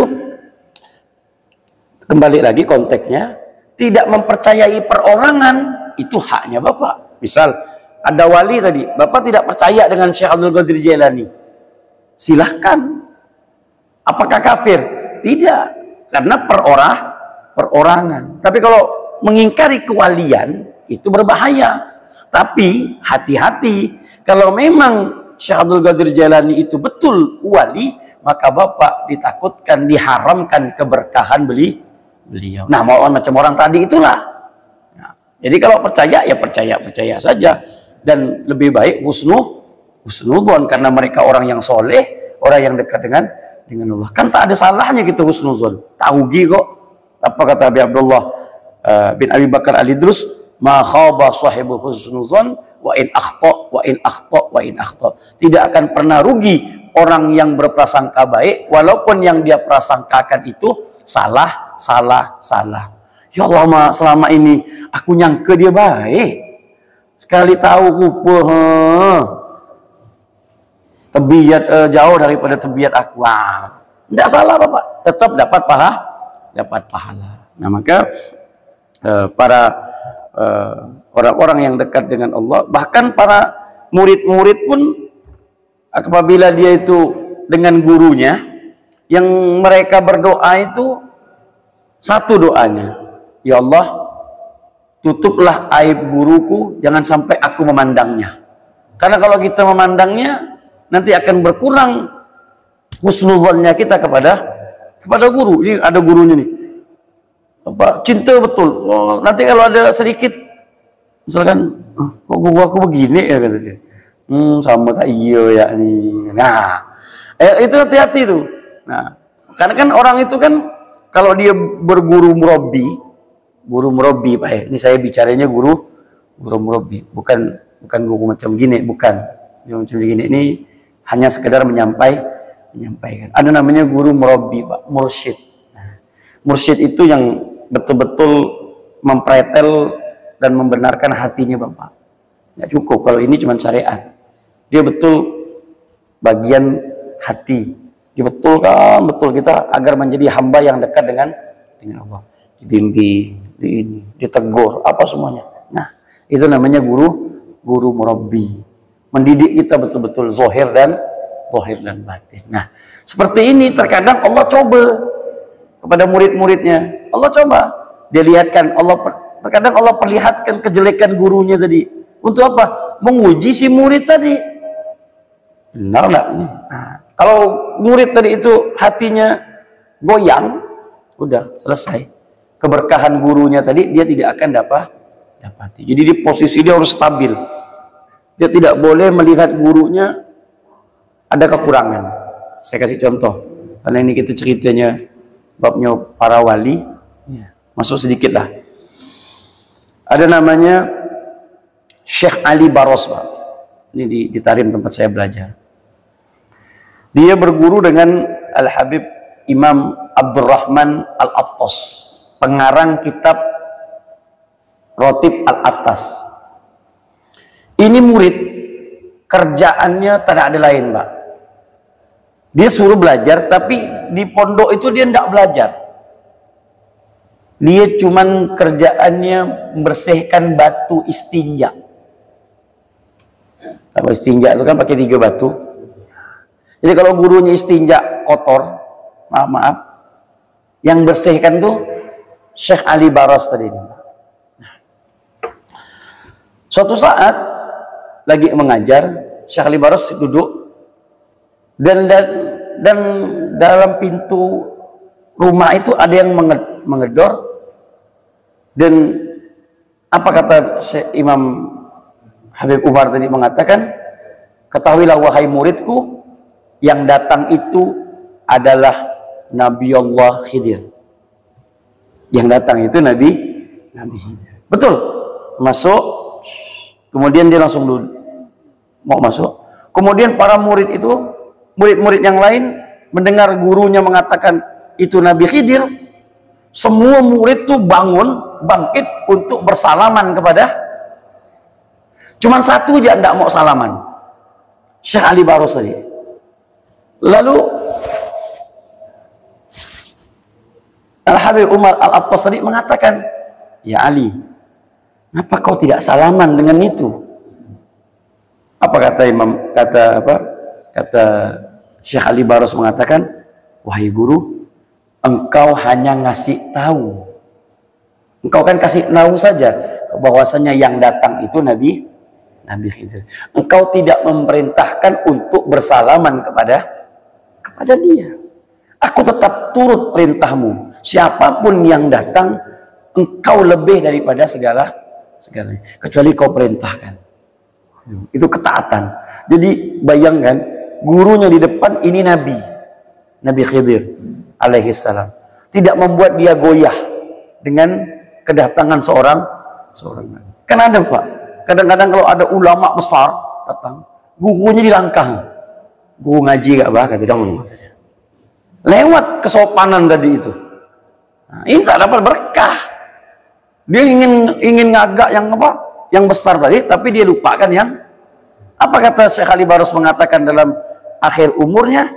Speaker 2: kembali lagi konteksnya, tidak mempercayai perorangan, itu haknya Bapak. Misal, ada wali tadi, Bapak tidak percaya dengan Syekh Abdul Qadir Jailani. Silahkan. Apakah kafir? Tidak. Karena perorangan. Tapi kalau mengingkari kewalian, itu berbahaya. Tapi hati-hati, kalau memang Syekh Abdul Qadir Jailani itu betul wali, maka Bapak ditakutkan, diharamkan keberkahan beliau. Nah, mau macam orang tadi itulah. Nah, jadi kalau percaya, ya percaya saja. Dan lebih baik husnuzon, karena mereka orang yang soleh, orang yang dekat dengan Allah. Kan tak ada salahnya kita husnuzon. Taugi kok. Apa kata Habib Abdullah bin Abi Bakar Al-Idrus? Ma khaba sahibu husnuzon wa in akhta. Tidak akan pernah rugi orang yang berprasangka baik walaupun yang dia prasangkakan itu salah. Ya Allah, selama ini aku nyangka dia baik. Sekali tahu rupa tebiat jauh daripada tebiat aku. Tidak salah Bapak, tetap dapat pahala. Nah, maka para orang-orang yang dekat dengan Allah, bahkan para murid-murid pun apabila dia itu dengan gurunya, yang mereka berdoa itu satu doanya, ya Allah, tutuplah aib guruku, jangan sampai aku memandangnya. Karena kalau kita memandangnya, nanti akan berkurang husnuzonnya kita kepada guru. Ini ada gurunya nih, Bapak cinta betul. Nanti kalau ada sedikit, misalkan, kok guru aku begini ya, kata dia. Sama tak iya ya nih. Nah, itu hati-hati tuh. Nah, karena kan orang itu kan kalau dia berguru murabbi Pak ya. Ini saya bicaranya guru murabbi, bukan guru macam gini, bukan. Macam gini ini hanya sekedar menyampaikan. Ada namanya guru murabbi Pak, mursyid. Nah, mursyid itu yang betul-betul mempretel dan membenarkan hatinya Bapak. Nggak cukup kalau ini cuma syariat. Dia betul bagian hati. Dia betul kita agar menjadi hamba yang dekat dengan Allah. Dibimbing, ditegur, apa semuanya. Nah, itu namanya guru murabbi. Mendidik kita betul-betul zahir dan batin. Nah, seperti ini terkadang Allah coba kepada murid-muridnya. Allah coba. Dia lihatkan, terkadang Allah perlihatkan kejelekan gurunya tadi. Untuk apa? Menguji si murid tadi. Benar nggak? Nah, kalau murid tadi itu hatinya goyang, udah selesai. Keberkahan gurunya tadi dia tidak akan dapati. Jadi di posisi dia harus stabil. Dia tidak boleh melihat gurunya ada kekurangan. Saya kasih contoh. Karena ini kita ceritanya babnya para wali. Masuk sedikit lah. Ada namanya Syekh Ali Baros, Pak. Ini di Tarim tempat saya belajar. Dia berguru dengan Al-Habib Imam Abdurrahman Al-Attas, pengarang kitab Rotib Al-Attas. Ini murid, kerjaannya tidak ada lain, Pak. Dia suruh belajar, tapi di pondok itu dia tidak belajar. Dia cuman kerjaannya membersihkan batu istinja. Kalau istinja itu kan pakai 3 batu. Jadi kalau gurunya istinja kotor, maaf, yang bersihkan tuh Syekh Ali Baros tadi. Suatu saat lagi mengajar, Syekh Ali Baros duduk dan dalam pintu rumah itu ada yang mengedor. Dan apa kata Syekh Imam Habib Umar tadi mengatakan, ketahuilah wahai muridku, yang datang itu adalah Nabi Allah Khidir. Yang datang itu Nabi Khidir. Betul. Masuk, kemudian dia langsung dulu mau masuk. Kemudian para murid itu, murid-murid yang lain mendengar gurunya mengatakan itu Nabi Khidir. Semua murid tuh bangkit untuk bersalaman kepada. Cuman satu aja tidak mau salaman, Syekh Ali Baros tadi. Lalu Al-Habib Umar Al-Attas tadi mengatakan, ya Ali, kenapa kau tidak salaman dengan itu? Apa kata kata Syekh Ali Baros mengatakan, wahai guru, engkau hanya ngasih tahu. Engkau kan kasih tahu saja bahwasanya yang datang itu Nabi Khidir. Engkau tidak memerintahkan untuk bersalaman kepada dia. Aku tetap turut perintahmu. Siapapun yang datang, engkau lebih daripada segalanya. Kecuali kau perintahkan. Itu ketaatan. Jadi bayangkan, gurunya di depan ini Nabi Khidir alaihi salam. Tidak membuat dia goyah dengan kedatangan seorang nabi. Kan ada, Pak. Kadang-kadang kalau ada ulama besar datang, gurunya dilangkah. Guru ngaji gak, Pak? Kata dia. Lewat kesopanan tadi itu. Nah, ini tak dapat berkah. Dia ingin ngagak yang besar tadi, tapi dia lupakan yang apa kata Syekh Ali Baros mengatakan dalam akhir umurnya,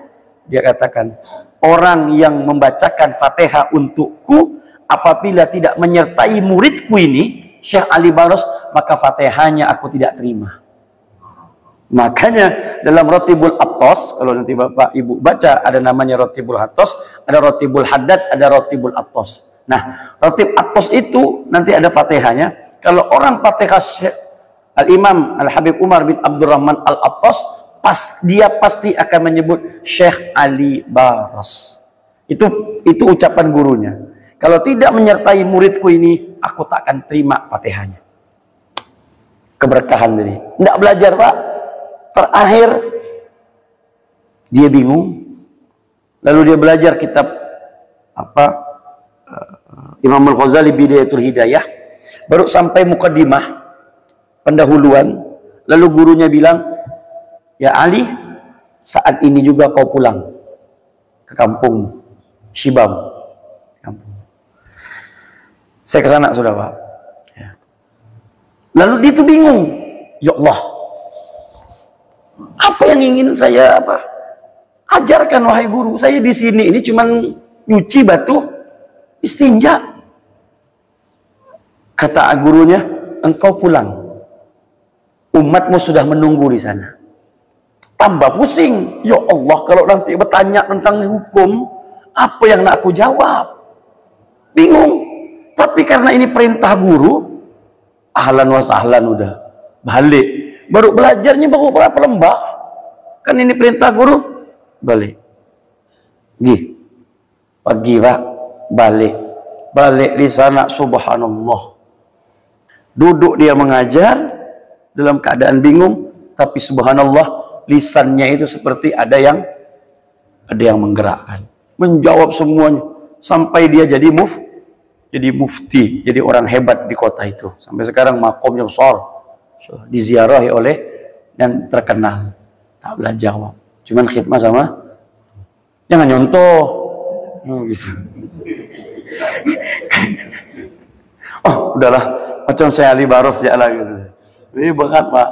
Speaker 2: dia katakan, orang yang membacakan Fatihah untukku apabila tidak menyertai muridku ini, Syekh Ali Baros, maka Fatihahnya aku tidak terima. Makanya dalam Rotibul Attas, kalau nanti Bapak Ibu baca, ada namanya Rotibul Attas, ada Rotibul Haddad, ada Rotibul Attas. Nah, Rotib Attas itu nanti ada Fatihahnya. Kalau orang Fatihah Al-Imam Al-Habib Umar bin Abdurrahman Al-Attas, dia pasti akan menyebut Syekh Ali Baros. Itu ucapan gurunya. Kalau tidak menyertai muridku ini, aku tak akan terima Fatihahnya. Keberkahan tadi. Tidak belajar, Pak. Terakhir dia bingung. Lalu dia belajar kitab Imam Al-Ghazali Bidayatul Hidayah. Baru sampai mukaddimah, pendahuluan. Lalu gurunya bilang, ya Ali, saat ini juga kau pulang ke kampung Shibam. Saya ke sana sudah, Pak. Ya. Lalu dia itu bingung. Ya Allah, apa yang ingin saya ajarkan wahai guru? Saya di sini ini cuman nyuci batu istinja. Kata gurunya, engkau pulang. Umatmu sudah menunggu di sana. Tambah pusing. Ya Allah, kalau nanti bertanya tentang hukum, apa yang nak aku jawab? Bingung. Tapi karena ini perintah guru, ahlan wa sahlan udah balik. Baru belajarnya baru berapa lembah? Kan ini perintah guru, balik. Pagi Pak, balik. Balik di sana, subhanallah. Duduk dia mengajar dalam keadaan bingung, tapi subhanallah lisannya itu seperti ada yang menggerakkan, menjawab semuanya sampai dia jadi mufti, jadi orang hebat di kota itu. Sampai sekarang makomnya besar, diziarahi oleh dan terkenal. Tak boleh jawab, cuman khidmah sama, jangan nyontoh, gitu. Oh udahlah, macam saya Ali Baros ya lah gitu. Ini bakat Pak.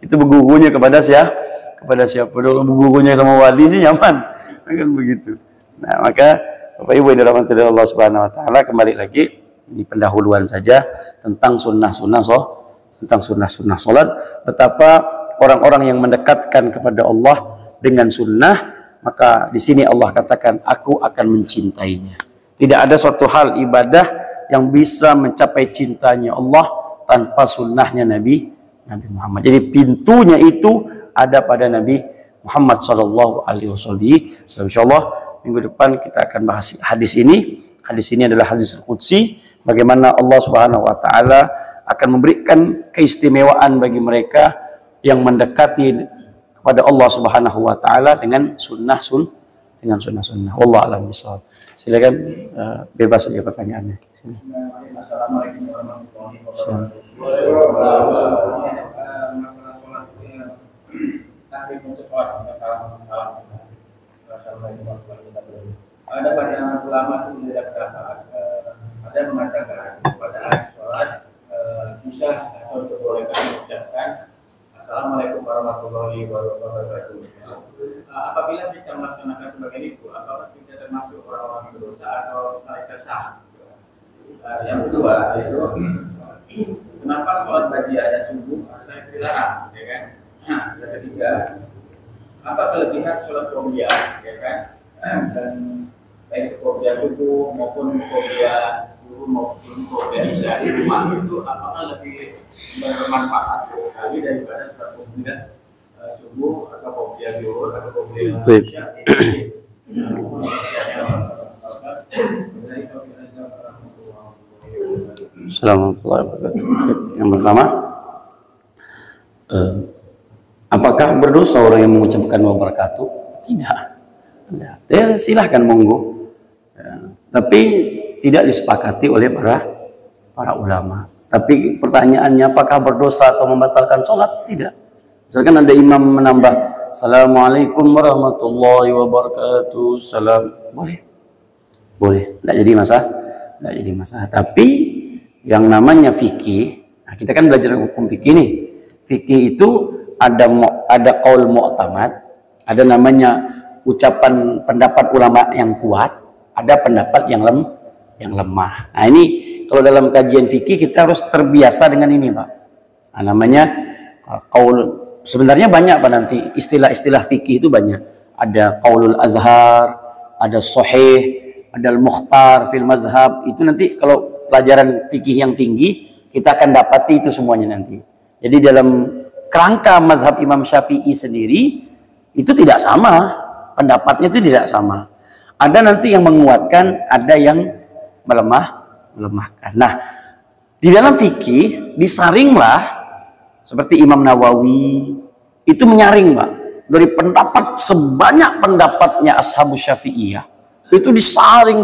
Speaker 2: Itu bergurunya kepada siapa? Kalau bergurunya sama wali sih nyaman, kan begitu. Nah maka Bapak Ibu yang dirahmati Allah Subhanahu Wa Taala, kembali lagi ini pendahuluan saja tentang sunnah-sunnah solat. Betapa orang-orang yang mendekatkan kepada Allah dengan sunnah, maka di sini Allah katakan, aku akan mencintainya. Tidak ada suatu hal ibadah yang bisa mencapai cintanya Allah tanpa sunnahnya Nabi Muhammad. Jadi pintunya itu ada pada Nabi Muhammad Sallallahu Alaihi Wasallam. Insyaallah minggu depan kita akan bahas hadis ini. Hadis ini adalah hadis qudsi, bagaimana Allah Subhanahu Wa Taala akan memberikan keistimewaan bagi mereka yang mendekati kepada Allah Subhanahu Wa Taala dengan sunnah. Wallahu a'lam bishawab. Silakan bebas saja pertanyaannya.
Speaker 3: Assalamualaikum warahmatullahi wabarakatuh. Masalah sholat takbir untuk sholat, Assalamualaikum warahmatullahi wabarakatuh. Ada pandangan ulama itu ada yang mengatakan pada akhir sholat bisa atau diperbolehkan mengucapkan Assalamualaikum warahmatullahi wabarakatuh. Apabila kita melaksanakan sebagai itu, apakah kita termasuk orang-orang berdosa atau mereka sah? Yang kedua, yaitu kenapa sholat bagi ada subuh saya dilarang, ya kan? Yang ketiga, apa kelebihan sholat qobliyah, ya kan? Dan baik qobliyah subuh maupun qobliyah zuhur maupun qobliyah isya di rumah itu apakah lebih bermanfaat sekali daripada sholat qobliyah subuh atau qobliyah zuhur atau qobliyah isya?
Speaker 1: Assalamualaikum warahmatullahi wabarakatuh. Yang pertama, apakah berdosa orang yang mengucapkan wabarakatuh? Tidak. Ya, silahkan monggo. Ya, tapi tidak disepakati oleh para ulama. Tapi pertanyaannya, apakah berdosa atau membatalkan sholat? Tidak. Misalkan ada imam menambah Assalamualaikum warahmatullahi wabarakatuh. Salam, boleh. Tidak jadi masalah. Tapi yang namanya fikih, nah kita kan belajar hukum fikih nih. Fikih itu ada qaul mu'tamad, ada namanya ucapan pendapat ulama yang kuat, ada pendapat yang lemah. Nah ini kalau dalam kajian fikih kita harus terbiasa dengan ini Pak. Nah, namanya qaul, sebenarnya banyak Pak nanti istilah-istilah fikih itu banyak. Ada qaulul azhar, ada sahih, ada al-mukhtar fil mazhab. Itu nanti kalau pelajaran fikih yang tinggi kita akan dapati itu semuanya nanti. Jadi dalam kerangka mazhab Imam Syafi'i sendiri itu tidak sama, pendapatnya itu tidak sama. Ada nanti yang menguatkan, ada yang melemahkan. Nah, di dalam fikih disaringlah seperti Imam Nawawi itu menyaring Pak dari pendapat sebanyak pendapatnya ashabus Syafi'iyah. Itu disaring.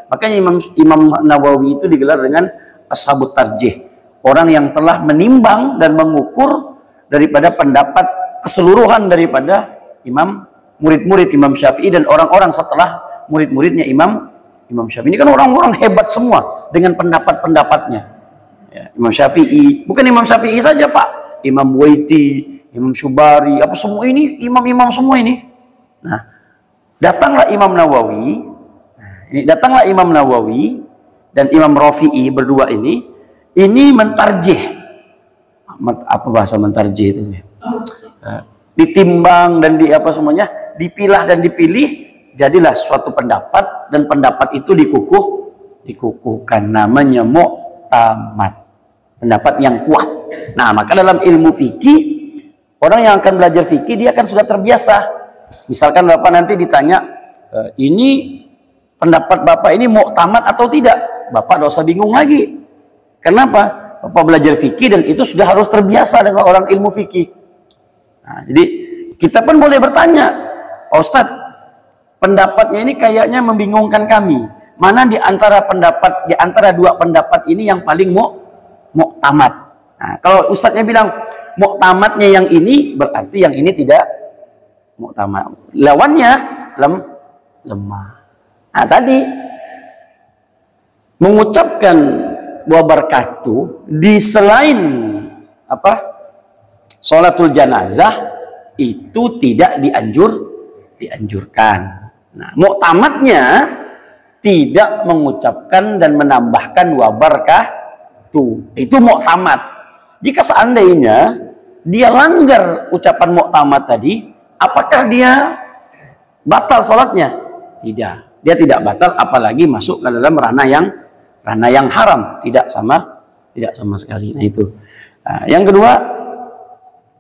Speaker 1: Makanya Imam Nawawi itu digelar dengan ashabut tarjih, orang yang telah menimbang dan mengukur daripada pendapat keseluruhan daripada murid-murid Imam Syafi'i dan orang-orang setelah murid-muridnya Imam Syafi'i. Ini kan orang-orang hebat semua dengan pendapat-pendapatnya.
Speaker 2: Ya, Imam Syafi'i, bukan Imam Syafi'i saja Pak, Imam Buaiti, Imam Syubari, apa semua ini imam-imam semua ini. Nah, datanglah Imam Nawawi. Datanglah Imam Nawawi dan Imam Rafi'i berdua ini mentarjih. Apa bahasa mentarjih itu? Ditimbang dan semuanya, dipilah dan dipilih, jadilah suatu pendapat, dan pendapat itu dikukuhkan, namanya mu'tamad, pendapat yang kuat. Nah, maka dalam ilmu fikih, orang yang akan belajar fikih dia akan sudah terbiasa. Misalkan Bapak nanti ditanya, ini pendapat Bapak ini mu'tamad atau tidak, Bapak tidak usah bingung lagi. Kenapa? Bapak belajar fikih dan itu sudah harus terbiasa dengan orang ilmu fikih. Nah, jadi kita pun boleh bertanya, Pak Ustadz, pendapatnya ini kayaknya membingungkan kami. Mana di antara dua pendapat ini yang paling mu'tamad? Nah, kalau Ustadznya bilang mu'tamadnya yang ini, berarti yang ini tidak mu'tamad. Lawannya lemah. Nah, tadi mengucapkan wabarakatuh di selain sholatul janazah itu tidak dianjurkan. Nah, mu'tamadnya tidak mengucapkan dan menambahkan wabarakatuh. Itu mu'tamad. Jika seandainya dia langgar ucapan mu'tamad tadi, apakah dia batal sholatnya? Tidak. Dia tidak batal, apalagi masuk ke dalam ranah yang haram, tidak sama sekali. Nah, itu. Nah, yang kedua,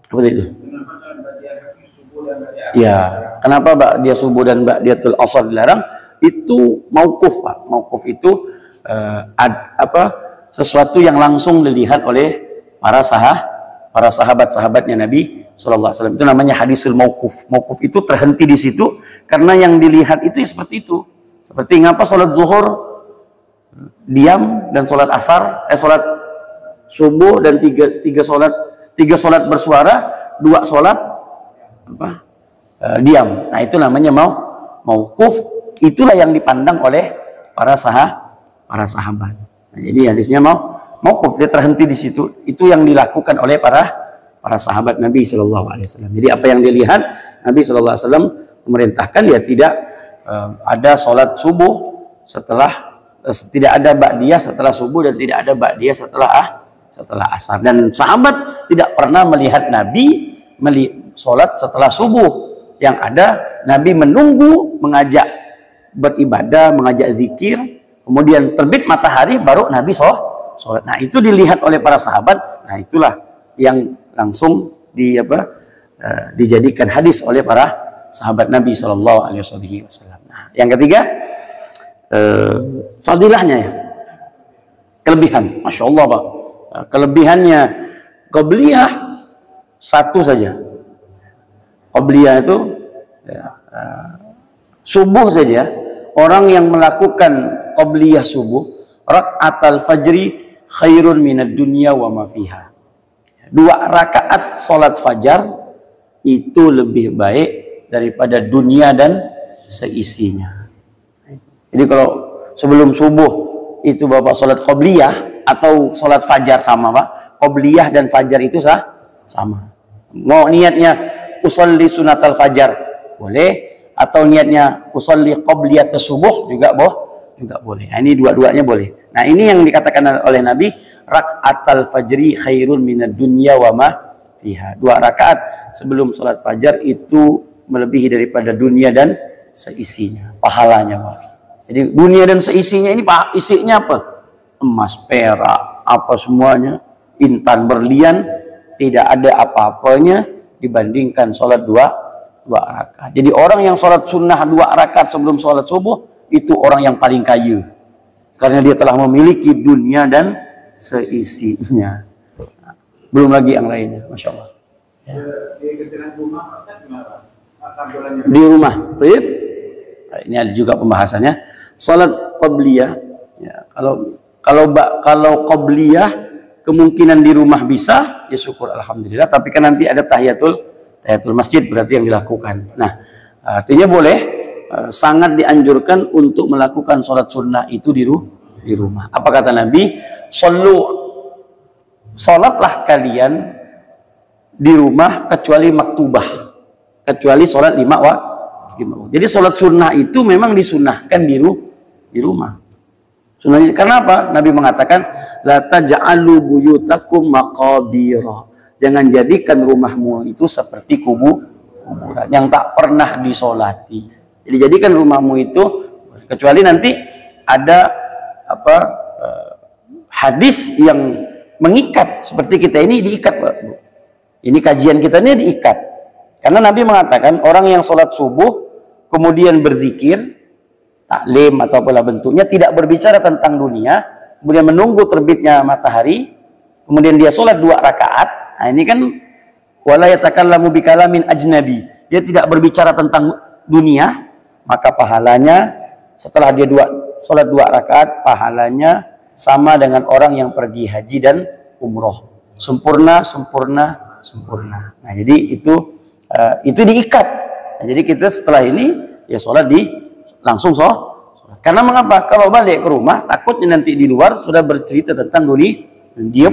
Speaker 2: apa itu? Ya, kenapa ba'diyah subuh dan ba'diyatul asar dilarang? Itu mauquf, Pak. Mauquf itu sesuatu yang langsung dilihat oleh para sahabat-sahabatnya Nabi sallallahu alaihi wasallam. Itu namanya hadisul mauquf. Mauquf itu terhenti di situ karena yang dilihat itu seperti itu. Seperti ngapa salat zuhur diam dan salat asar, salat subuh dan tiga salat bersuara, dua salat diam. Nah, itu namanya mauquf. Itulah yang dipandang oleh para sahabat. Nah, jadi hadisnya mauquf, dia terhenti di situ. Itu yang dilakukan oleh para sahabat Nabi Shallallahu Alaihi Wasallam. Jadi apa yang dilihat Nabi Shallallahu Alaihi Wasallam memerintahkan dia tidak ada sholat subuh setelah tidak ada ba'diyah setelah subuh dan tidak ada ba'diyah setelah asar. Dan sahabat tidak pernah melihat Nabi sholat setelah subuh. Yang ada Nabi menunggu, mengajak beribadah, mengajak zikir, kemudian terbit matahari baru Nabi sholat. Nah, itu dilihat oleh para sahabat. Nah, itulah yang langsung dijadikan hadis oleh para sahabat Nabi Shallallahu Alaihi Wasallam. Nah, yang ketiga, fadilahnya ya, kelebihan, masya Allah Pak, kelebihannya qabliyah satu saja. Qabliyah itu subuh saja, orang yang melakukan qabliyah subuh, raka'atal fajri khairun minad dunya wa ma fiha. 2 rakaat salat fajar itu lebih baik daripada dunia dan seisinya. Jadi kalau sebelum subuh itu Bapak salat qabliyah atau salat fajar sama Pak, qabliyah dan fajar itu sama. Mau niatnya usolli sunatal fajar boleh, atau niatnya usolli qabliyat subuh juga boleh. Nah, ini dua-duanya boleh. Nah, ini yang dikatakan oleh Nabi, rak'atal fajri khairun minad dunya wa ma fiha. 2 rakaat sebelum salat fajar itu melebihi daripada dunia dan seisinya, pahalanya Pak. Jadi dunia dan seisinya ini Pak, isinya apa? Emas, perak, apa semuanya, intan, berlian, tidak ada apa-apanya dibandingkan sholat 2 rakaat. Jadi orang yang sholat sunnah 2 rakaat sebelum sholat subuh itu orang yang paling kaya, karena dia telah memiliki dunia dan seisinya. Belum lagi yang lainnya, masya Allah. Ya. Di rumah, baik. Ini ada juga pembahasannya. Sholat qabliyah, ya, kalau qabliyah kemungkinan di rumah bisa, ya syukur alhamdulillah. Tapi kan nanti ada tahiyatul masjid berarti yang dilakukan. Nah, artinya boleh, sangat dianjurkan untuk melakukan sholat sunnah itu di rumah. Apa kata Nabi? Sallu sholatlah kalian di rumah kecuali maktubah, kecuali sholat 5 waktu. Jadi sholat sunnah itu memang disunahkan di rumah. Sunnahnya karena apa? Nabi mengatakan la taj'alu buyutakum maqabira. Jangan jadikan rumahmu itu seperti kuburan yang tak pernah disolati. Jadi jadikan rumahmu itu, kecuali nanti ada hadis yang mengikat seperti kita ini diikat, Pak. Ini kajian kita ini diikat. Karena Nabi mengatakan orang yang sholat subuh kemudian berzikir, taklim atau apalah bentuknya, tidak berbicara tentang dunia, kemudian menunggu terbitnya matahari, kemudian dia sholat 2 rakaat. Nah ini kan wala yatakallamu bikalamin ajnabi. Dia tidak berbicara tentang dunia, maka pahalanya setelah dia sholat 2 rakaat, pahalanya sama dengan orang yang pergi haji dan umroh. Sempurna. Nah jadi itu diikat. Nah, jadi kita setelah ini ya sholat langsung sholat. Karena mengapa? Kalau balik ke rumah takutnya nanti di luar sudah bercerita tentang dunia, dia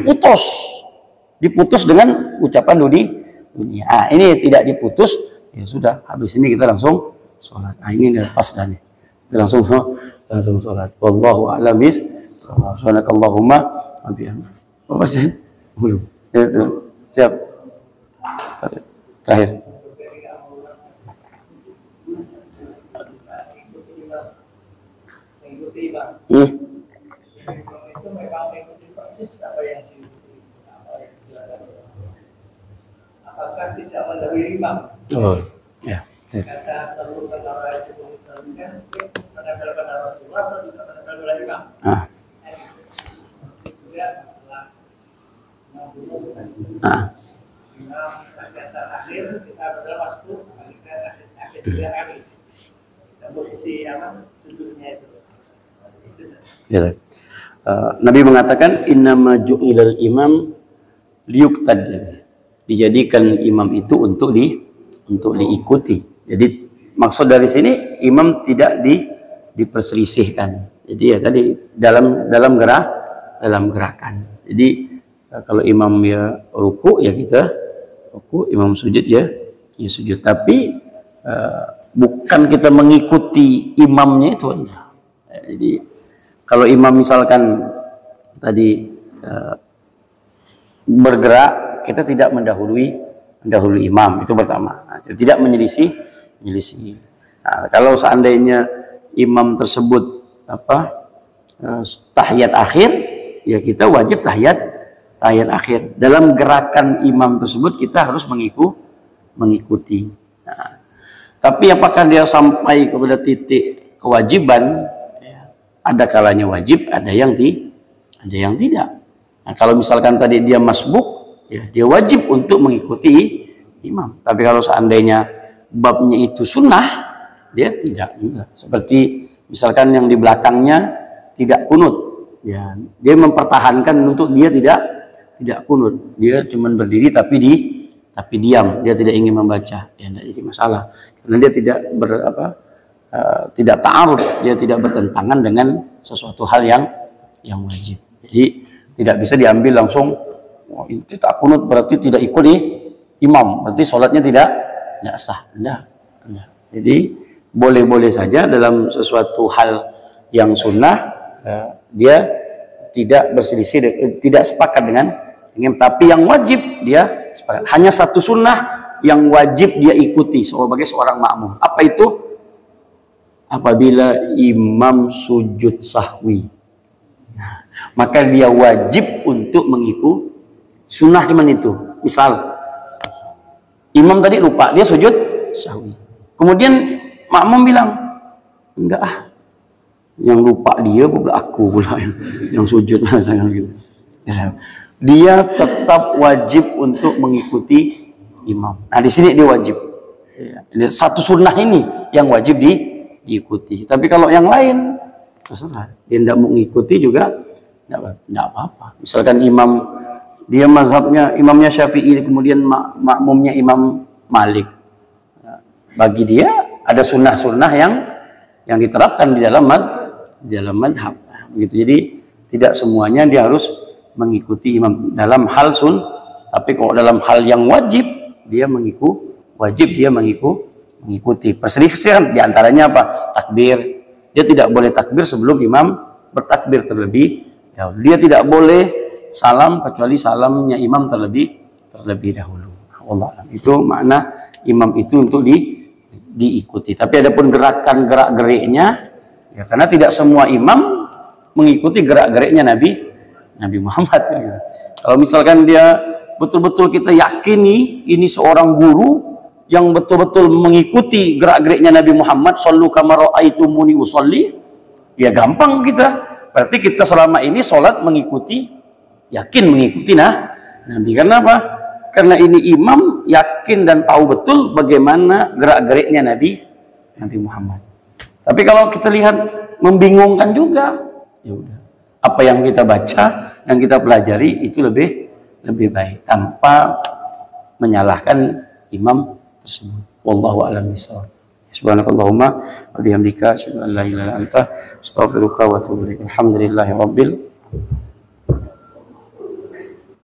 Speaker 2: diputus dengan ucapan dunia. Ah ini tidak diputus, ya sudah, habis ini kita langsung sholat. Ah ini udah pas dah nih. Kita langsung sholat. Wallahu a'lam bishawab. Subhanakallahumma wa bihamdika. Apa sih? Belum. Itu siap. Terakhir.
Speaker 3: Itu memang mengikuti persis apa yang apakah tidak mendahului imam?
Speaker 2: Oh, ya.
Speaker 3: Kata seluruh kata itu kan menempelkan Rasulullah atau tidak menempelkan imam? Juga imam bagian terakhir kita adalah masuk bagian akhir juga kami. Dan posisi apa? Duduknya itu.
Speaker 2: Ya. Nabi mengatakan innama ju'ilal imam liyuqtad. Dijadikan imam itu untuk diikuti. Jadi maksud dari sini imam tidak diperselisihkan. Jadi ya tadi dalam gerakan. Jadi kalau imam ya ruku ya kita ruku, imam sujud ya sujud. Tapi bukan kita mengikuti imamnya itu enggak. Jadi kalau imam misalkan tadi bergerak, kita tidak mendahului imam, itu pertama. Tidak menyelisih. Nah, kalau seandainya imam tersebut tahiyat akhir, ya kita wajib tahiyat akhir. Dalam gerakan imam tersebut kita harus mengikuti. Nah, tapi apakah dia sampai kepada titik kewajiban? Ada kalanya wajib, ada yang tidak. Nah, kalau misalkan tadi dia masbuk, ya dia wajib untuk mengikuti imam. Tapi kalau seandainya babnya itu sunnah, dia tidak juga. Seperti misalkan yang di belakangnya tidak kunut, ya dia mempertahankan untuk dia tidak kunut. Dia cuma berdiri tapi diam. Dia tidak ingin membaca. Ya tidak jadi masalah, karena dia tidak ta'arud, dia tidak bertentangan dengan sesuatu hal yang wajib. Jadi tidak bisa diambil langsung, itu tak kunut berarti tidak ikut imam, berarti sholatnya tidak sah. Nah. Jadi boleh-boleh saja dalam sesuatu hal yang sunnah, dia tidak berselisih, tidak sepakat dengan tapi yang wajib dia sepakat. Hanya satu sunnah yang wajib dia ikuti sebagai seorang makmum. Apa itu? Apabila imam sujud sahwi, maka dia wajib untuk mengikuti sunnah. Cuman itu. Misal imam tadi lupa, dia sujud sahwi, kemudian makmum bilang enggak, yang lupa dia aku pula yang sujud. Dia tetap wajib untuk mengikuti imam. Nah di sini dia wajib. Satu sunnah ini yang wajib diikuti. Tapi kalau yang lain terserah, dia tidak mau mengikuti juga tidak apa-apa. Misalkan imamnya Syafi'i, kemudian makmumnya Imam Malik, bagi dia ada sunnah-sunnah yang diterapkan di dalam mazhab. Begitu. Jadi tidak semuanya dia harus mengikuti imam dalam hal tapi kalau dalam hal yang wajib dia mengikuti. Perselisihan diantaranya apa? Takbir. Dia tidak boleh takbir sebelum imam bertakbir terlebih dahulu. Dia tidak boleh salam kecuali salamnya imam terlebih dahulu. Allah alam. Itu makna imam itu untuk diikuti. Tapi adapun gerakan gerak-geriknya, ya karena tidak semua imam mengikuti gerak-geriknya Nabi Muhammad. Kalau misalkan dia betul-betul kita yakini ini seorang guru yang betul-betul mengikuti gerak-geriknya Nabi Muhammad, sallu kama ra'aitumuni usolli, ya gampang kita. Berarti kita selama ini sholat yakin mengikuti Nabi. Karena apa? Karena ini imam yakin dan tahu betul bagaimana gerak-geriknya Nabi Muhammad. Tapi kalau kita lihat membingungkan juga, ya udah. Apa yang kita baca, yang kita pelajari itu lebih baik tanpa menyalahkan imam tersebut. Wallahu a'lam bishawab. Subhanakallahumma wa bihamdika asyhadu an la ilaha illa anta astaghfiruka wa atubu ilaik. Alhamdulillahirabbil